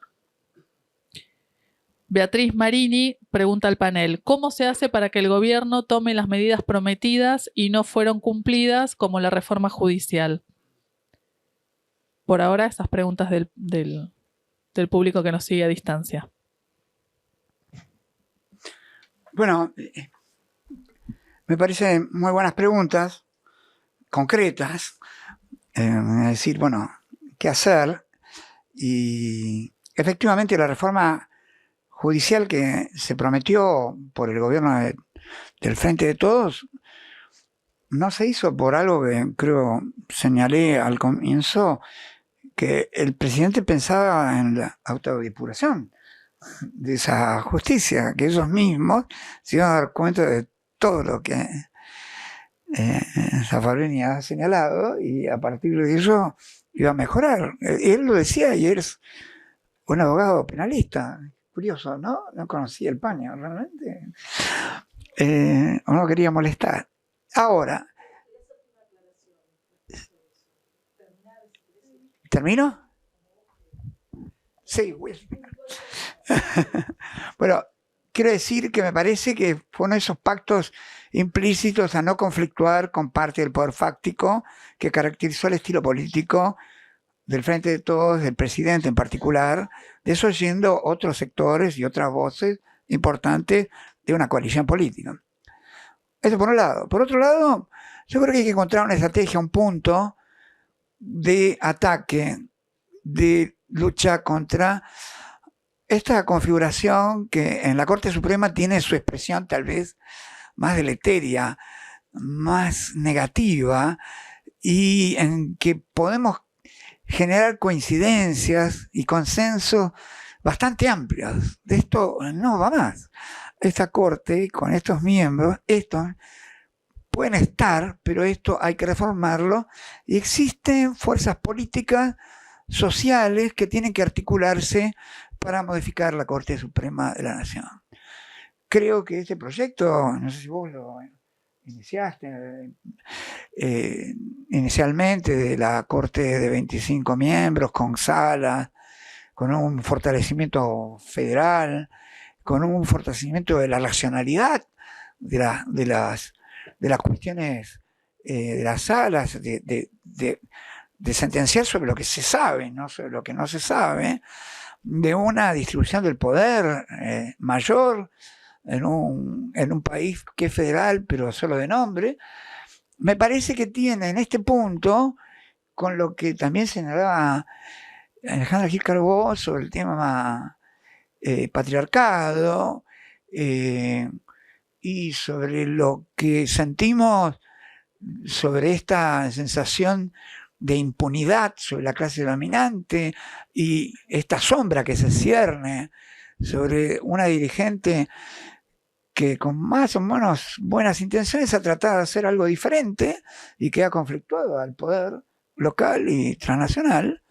Beatriz Marini pregunta al panel, ¿cómo se hace para que el gobierno tome las medidas prometidas y no fueron cumplidas, como la reforma judicial? Por ahora, esas preguntas del público que nos sigue a distancia. Bueno, me parecen muy buenas preguntas, concretas, es decir, bueno, ¿qué hacer? Y efectivamente la reforma judicial que se prometió por el gobierno del Frente de Todos no se hizo por algo que creo señalé al comienzo, que el presidente pensaba en la autodepuración de esa justicia, que ellos mismos se iban a dar cuenta de todo lo que Zaffarini ha señalado y a partir de ello iba a mejorar. Él lo decía y es un abogado penalista. Curioso, ¿no? No conocía el paño, realmente. O no quería molestar. Ahora, ¿termino? Sí, voy a terminar. Bueno, quiero decir que me parece que fue uno de esos pactos implícitos a no conflictuar con parte del poder fáctico que caracterizó el estilo político del Frente de Todos, del presidente en particular, desoyendo otros sectores y otras voces importantes de una coalición política. Eso por un lado. Por otro lado, yo creo que hay que encontrar una estrategia, un punto de ataque, de lucha contra esta configuración que en la Corte Suprema tiene su expresión tal vez más deleteria, más negativa, y en que podemos generar coincidencias y consensos bastante amplios. De esto no va más. Esta Corte, con estos miembros, estos pueden estar, pero esto hay que reformarlo, y existen fuerzas políticas, sociales, que tienen que articularse para modificar la Corte Suprema de la Nación. Creo que este proyecto, no sé si vos lo iniciaste inicialmente, de la Corte de 25 miembros, con salas, con un fortalecimiento federal, con un fortalecimiento de la racionalidad de las cuestiones de las salas, de sentenciar sobre lo que se sabe, no sobre lo que no se sabe, de una distribución del poder mayor en un país que es federal, pero solo de nombre. Me parece que tiene en este punto, con lo que también señalaba Alejandra Gil Carbó sobre el tema patriarcado, y sobre lo que sentimos sobre esta sensación de impunidad sobre la clase dominante, y esta sombra que se cierne sobre una dirigente que con más o menos buenas intenciones ha tratado de hacer algo diferente y que ha conflictuado al poder local y transnacional.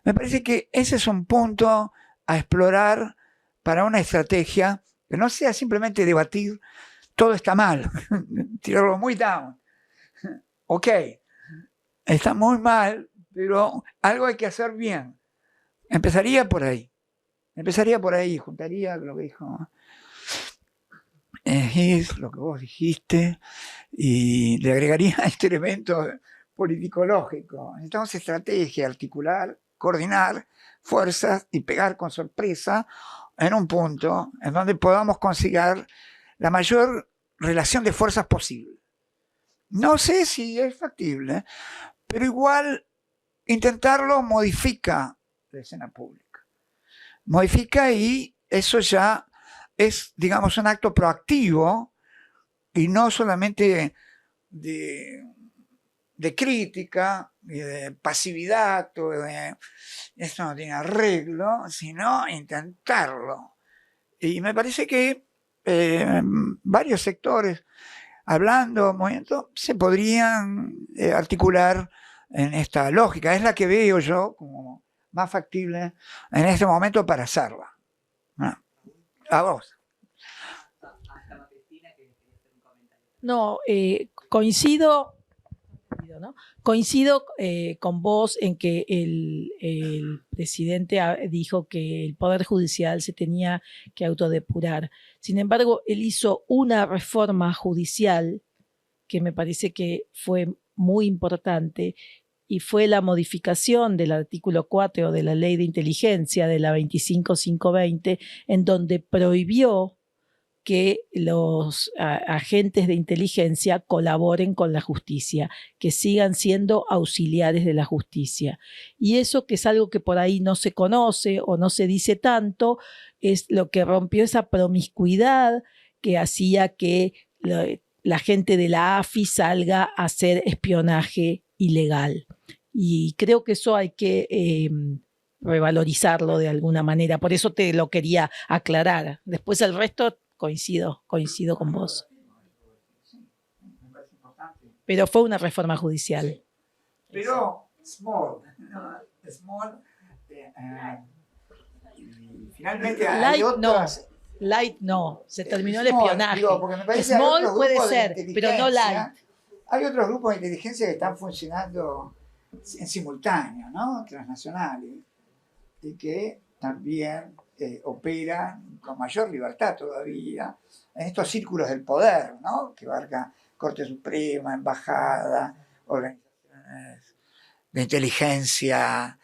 Me parece que ese es un punto a explorar para una estrategia que no sea simplemente debatir todo está mal, tirarlo muy down. Ok, está muy mal, pero algo hay que hacer bien. Empezaría por ahí, juntaría lo que dijo Gis, lo que vos dijiste, y le agregaría este elemento politicológico. Necesitamos estrategia, articular, coordinar fuerzas y pegar con sorpresa en un punto en donde podamos conseguir la mayor relación de fuerzas posible. No sé si es factible, pero igual intentarlo modifica la escena pública. Modifica, y eso ya es, digamos, un acto proactivo y no solamente de crítica y de pasividad, o de esto no tiene arreglo, sino intentarlo. Y me parece que varios sectores, hablando, movimientos, se podrían articular en esta lógica. Es la que veo yo como más factible en este momento para hacerla. A vos. No, coincido, ¿no? Coincido con vos en que el presidente dijo que el Poder Judicial se tenía que autodepurar. Sin embargo, él hizo una reforma judicial que me parece que fue muy importante, y fue la modificación del artículo 4 de la Ley de Inteligencia de la 25520, en donde prohibió que los agentes de inteligencia colaboren con la justicia, que sigan siendo auxiliares de la justicia. Y eso, que es algo que por ahí no se conoce o no se dice tanto, es lo que rompió esa promiscuidad que hacía que la gente de la AFI salga a hacer espionaje ilegal. Y creo que eso hay que revalorizarlo de alguna manera. Por eso te lo quería aclarar. Después el resto coincido con vos. Pero fue una reforma judicial. Pero small. Finalmente hay otras. Light no, se terminó el espionaje. Digo, small puede ser, pero no light. Hay otros grupos de inteligencia que están funcionando en simultáneo, ¿no? Transnacionales, y que también operan con mayor libertad todavía en estos círculos del poder, ¿no? Que abarca Corte Suprema, Embajada, organizaciones de inteligencia,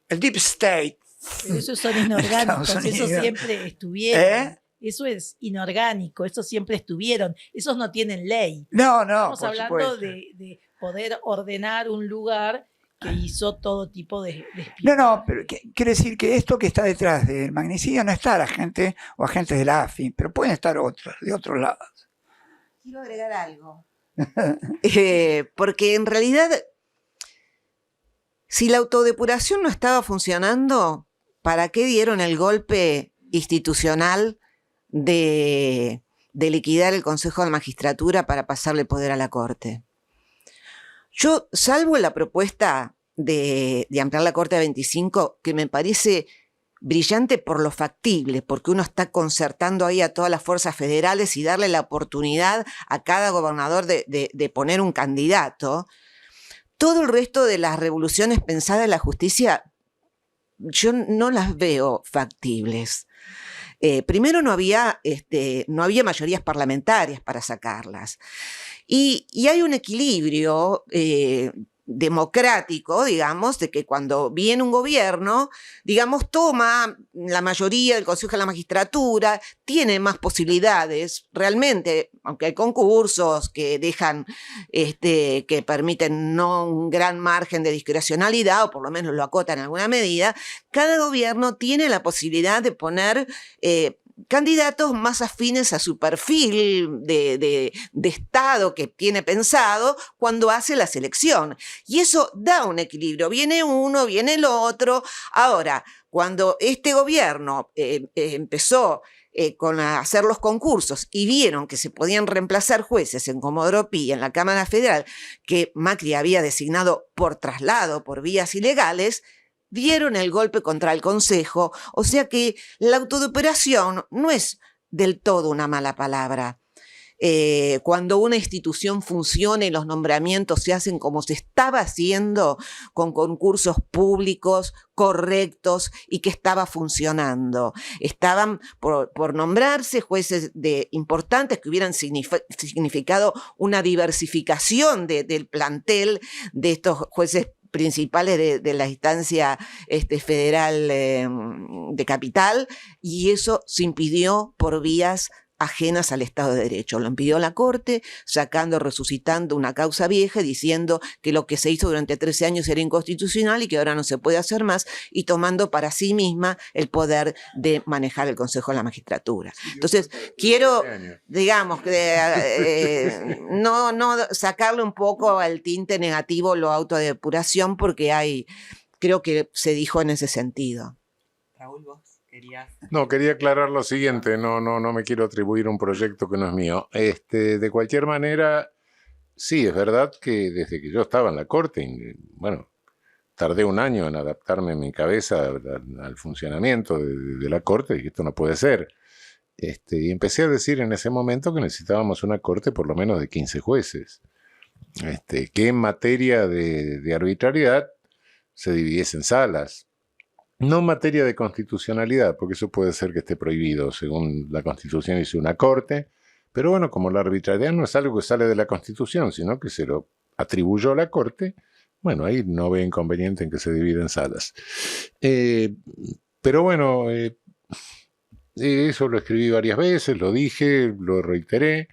el Deep State. Pero esos son inorgánicos, esos siempre estuvieron. Eso es inorgánico, esos siempre estuvieron, esos no tienen ley. No, Estamos por hablando supuesto. de poder ordenar un lugar que hizo todo tipo de No, espionaje. pero quiere decir que esto que está detrás del magnicidio no está la gente o agentes de la AFI, pero pueden estar otros, de otros lados. Quiero agregar algo. Porque en realidad, si la autodepuración no estaba funcionando, ¿para qué dieron el golpe institucional de liquidar el Consejo de la Magistratura para pasarle poder a la Corte? Yo, salvo la propuesta de ampliar la Corte a 25, que me parece brillante por lo factible, porque uno está concertando ahí a todas las fuerzas federales y darle la oportunidad a cada gobernador de poner un candidato, todo el resto de las revoluciones pensadas en la justicia, yo no las veo factibles. Primero no había mayorías parlamentarias para sacarlas. Y hay un equilibrio democrático, digamos, de que cuando viene un gobierno, digamos, toma la mayoría del Consejo de la Magistratura, tiene más posibilidades, realmente, aunque hay concursos que dejan, que permiten no un gran margen de discrecionalidad, o por lo menos lo acotan en alguna medida, cada gobierno tiene la posibilidad de poner candidatos más afines a su perfil de Estado que tiene pensado cuando hace la selección. Y eso da un equilibrio. Viene uno, viene el otro. Ahora, cuando este gobierno empezó con hacer los concursos y vieron que se podían reemplazar jueces en Comodoro Pi, en la Cámara Federal, que Macri había designado por traslado, por vías ilegales, dieron el golpe contra el Consejo, o sea que la autodepuración no es del todo una mala palabra. Cuando una institución funciona y los nombramientos se hacen como se estaba haciendo, con concursos públicos correctos y que estaba funcionando. Estaban por nombrarse jueces importantes que hubieran significado una diversificación del plantel de estos jueces principales de la instancia federal de capital, y eso se impidió por vías ajenas al Estado de Derecho. Lo impidió la Corte, resucitando una causa vieja, diciendo que lo que se hizo durante 13 años era inconstitucional y que ahora no se puede hacer más, y tomando para sí misma el poder de manejar el Consejo de la Magistratura. Entonces, quiero, digamos, no sacarle un poco al tinte negativo la autodepuración, porque creo que se dijo en ese sentido. Raúl, vos querías... No, quería aclarar lo siguiente, no me quiero atribuir un proyecto que no es mío. De cualquier manera, sí, es verdad que desde que yo estaba en la Corte, bueno, tardé un año en adaptarme en mi cabeza al funcionamiento de la Corte, y esto no puede ser. Y empecé a decir en ese momento que necesitábamos una Corte por lo menos de 15 jueces, que en materia de arbitrariedad se dividiese en salas. No en materia de constitucionalidad, porque eso puede ser que esté prohibido. Según la Constitución hizo una Corte, pero bueno, como la arbitrariedad no es algo que sale de la Constitución, sino que se lo atribuyó la Corte, bueno, ahí no veo inconveniente en que se divida en salas. Pero bueno, eso lo escribí varias veces, lo dije, lo reiteré.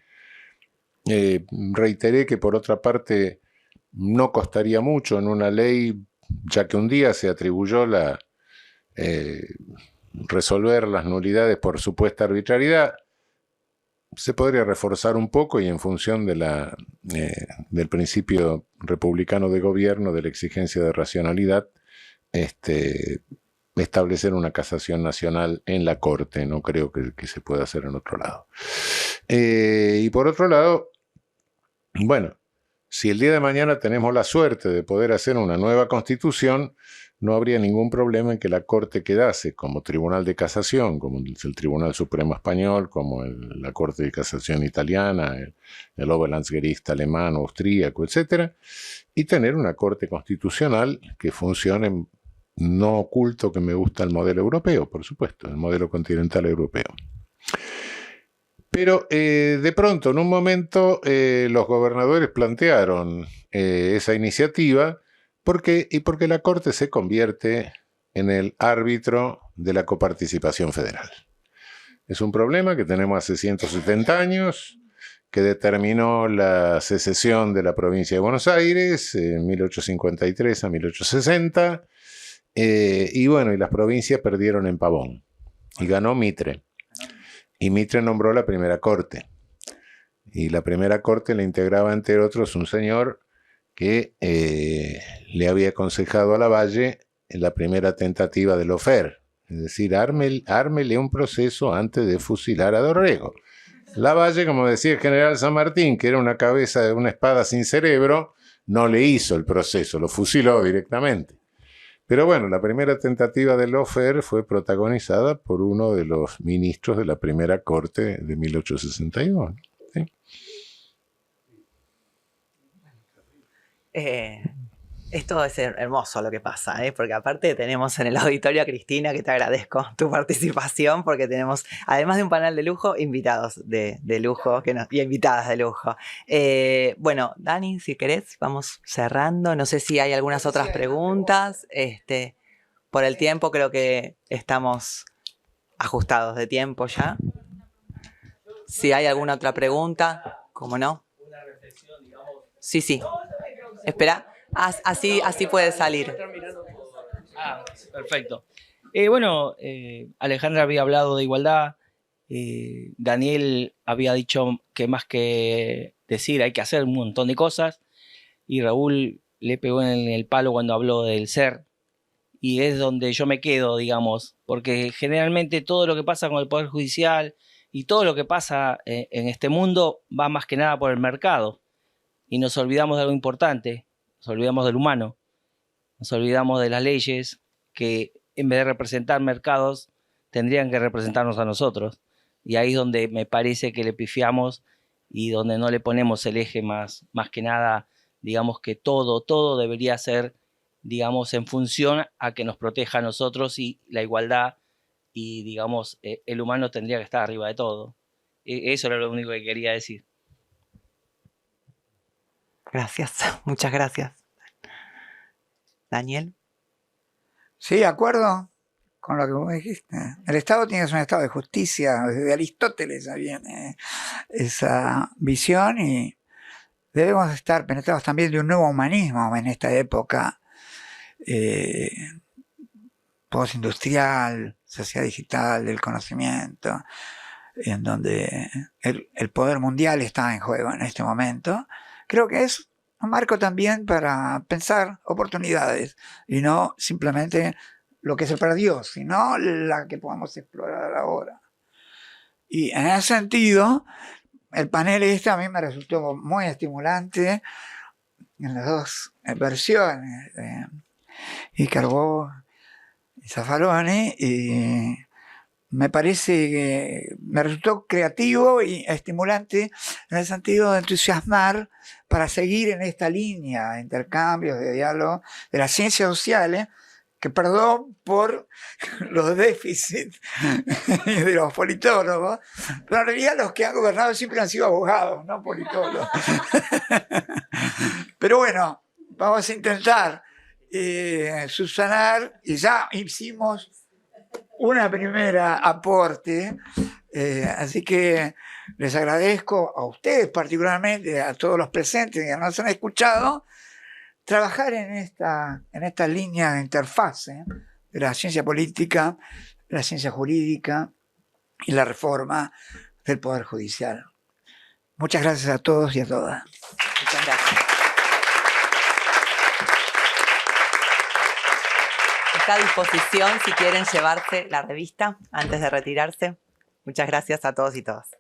Reiteré que por otra parte no costaría mucho en una ley, ya que un día se atribuyó resolver las nulidades por supuesta arbitrariedad, se podría reforzar un poco y en función del principio republicano de gobierno, de la exigencia de racionalidad, establecer una casación nacional en la Corte. No creo que se pueda hacer en otro lado. Y por otro lado, bueno, si el día de mañana tenemos la suerte de poder hacer una nueva constitución, no habría ningún problema en que la Corte quedase como tribunal de casación, como el Tribunal Supremo Español, como la Corte de Casación Italiana, el Oberlandesgericht alemán, austríaco, etc., y tener una Corte Constitucional que funcione. No oculto que me gusta el modelo europeo, por supuesto, el modelo continental europeo. Pero de pronto, en un momento, los gobernadores plantearon esa iniciativa porque la Corte se convierte en el árbitro de la coparticipación federal. Es un problema que tenemos hace 170 años, que determinó la secesión de la provincia de Buenos Aires en 1853 a 1860. Y bueno, y las provincias perdieron en Pavón. Y ganó Mitre. Y Mitre nombró la primera corte. Y la primera corte la integraba, entre otros, un señor que le había aconsejado a Lavalle en la primera tentativa de Lofer. Es decir, ármele un proceso antes de fusilar a Dorrego. Lavalle, como decía el general San Martín, que era una cabeza de una espada sin cerebro, no le hizo el proceso, lo fusiló directamente. Pero bueno, la primera tentativa de Lofer fue protagonizada por uno de los ministros de la primera corte de 1862. ¿Sí? Esto es hermoso lo que pasa, porque aparte tenemos en el auditorio a Cristina, que te agradezco tu participación, porque tenemos, además de un panel de lujo, invitados de lujo y invitadas de lujo. Bueno, Dani, si querés, vamos cerrando. No sé si hay algunas otras preguntas. Por el tiempo creo que estamos ajustados de tiempo ya. Si hay alguna otra pregunta, ¿cómo no? Sí. Espera. Así puede salir. Perfecto. Bueno, Alejandra había hablado de igualdad, Daniel había dicho que más que decir hay que hacer un montón de cosas, y Raúl le pegó en el palo cuando habló del ser, y es donde yo me quedo, digamos, porque generalmente todo lo que pasa con el Poder Judicial y todo lo que pasa en este mundo va más que nada por el mercado, y nos olvidamos de algo importante. Nos olvidamos del humano, nos olvidamos de las leyes que en vez de representar mercados tendrían que representarnos a nosotros. Y ahí es donde me parece que le pifiamos y donde no le ponemos el eje más que nada, digamos que todo debería ser, digamos, en función a que nos proteja a nosotros y la igualdad, y digamos, el humano tendría que estar arriba de todo. Eso era lo único que quería decir. Gracias, muchas gracias. Daniel. Sí, de acuerdo con lo que vos dijiste. El Estado tiene que ser un Estado de justicia. Desde Aristóteles ya viene esa visión, y debemos estar penetrados también de un nuevo humanismo en esta época postindustrial, sociedad digital, del conocimiento, en donde el poder mundial está en juego en este momento. Creo que es un marco también para pensar oportunidades, y no simplemente lo que se perdió, sino la que podamos explorar ahora. Y en ese sentido, el panel a mí me resultó muy estimulante en las dos versiones, Icarbó y Zaffaroni, y me parece que me resultó creativo y estimulante en el sentido de entusiasmar para seguir en esta línea de intercambios, de diálogo, de las ciencias sociales, que perdón por los déficits de los politólogos, pero en realidad los que han gobernado siempre han sido abogados, no politólogos. Pero bueno, vamos a intentar subsanar, y ya hicimos una primera aporte, así que les agradezco a ustedes particularmente, a todos los presentes que nos han escuchado, trabajar en esta línea de interfase de la ciencia política, la ciencia jurídica y la reforma del Poder Judicial. Muchas gracias a todos y a todas. Muchas gracias. Está a disposición si quieren llevarse la revista antes de retirarse. Muchas gracias a todos y todas.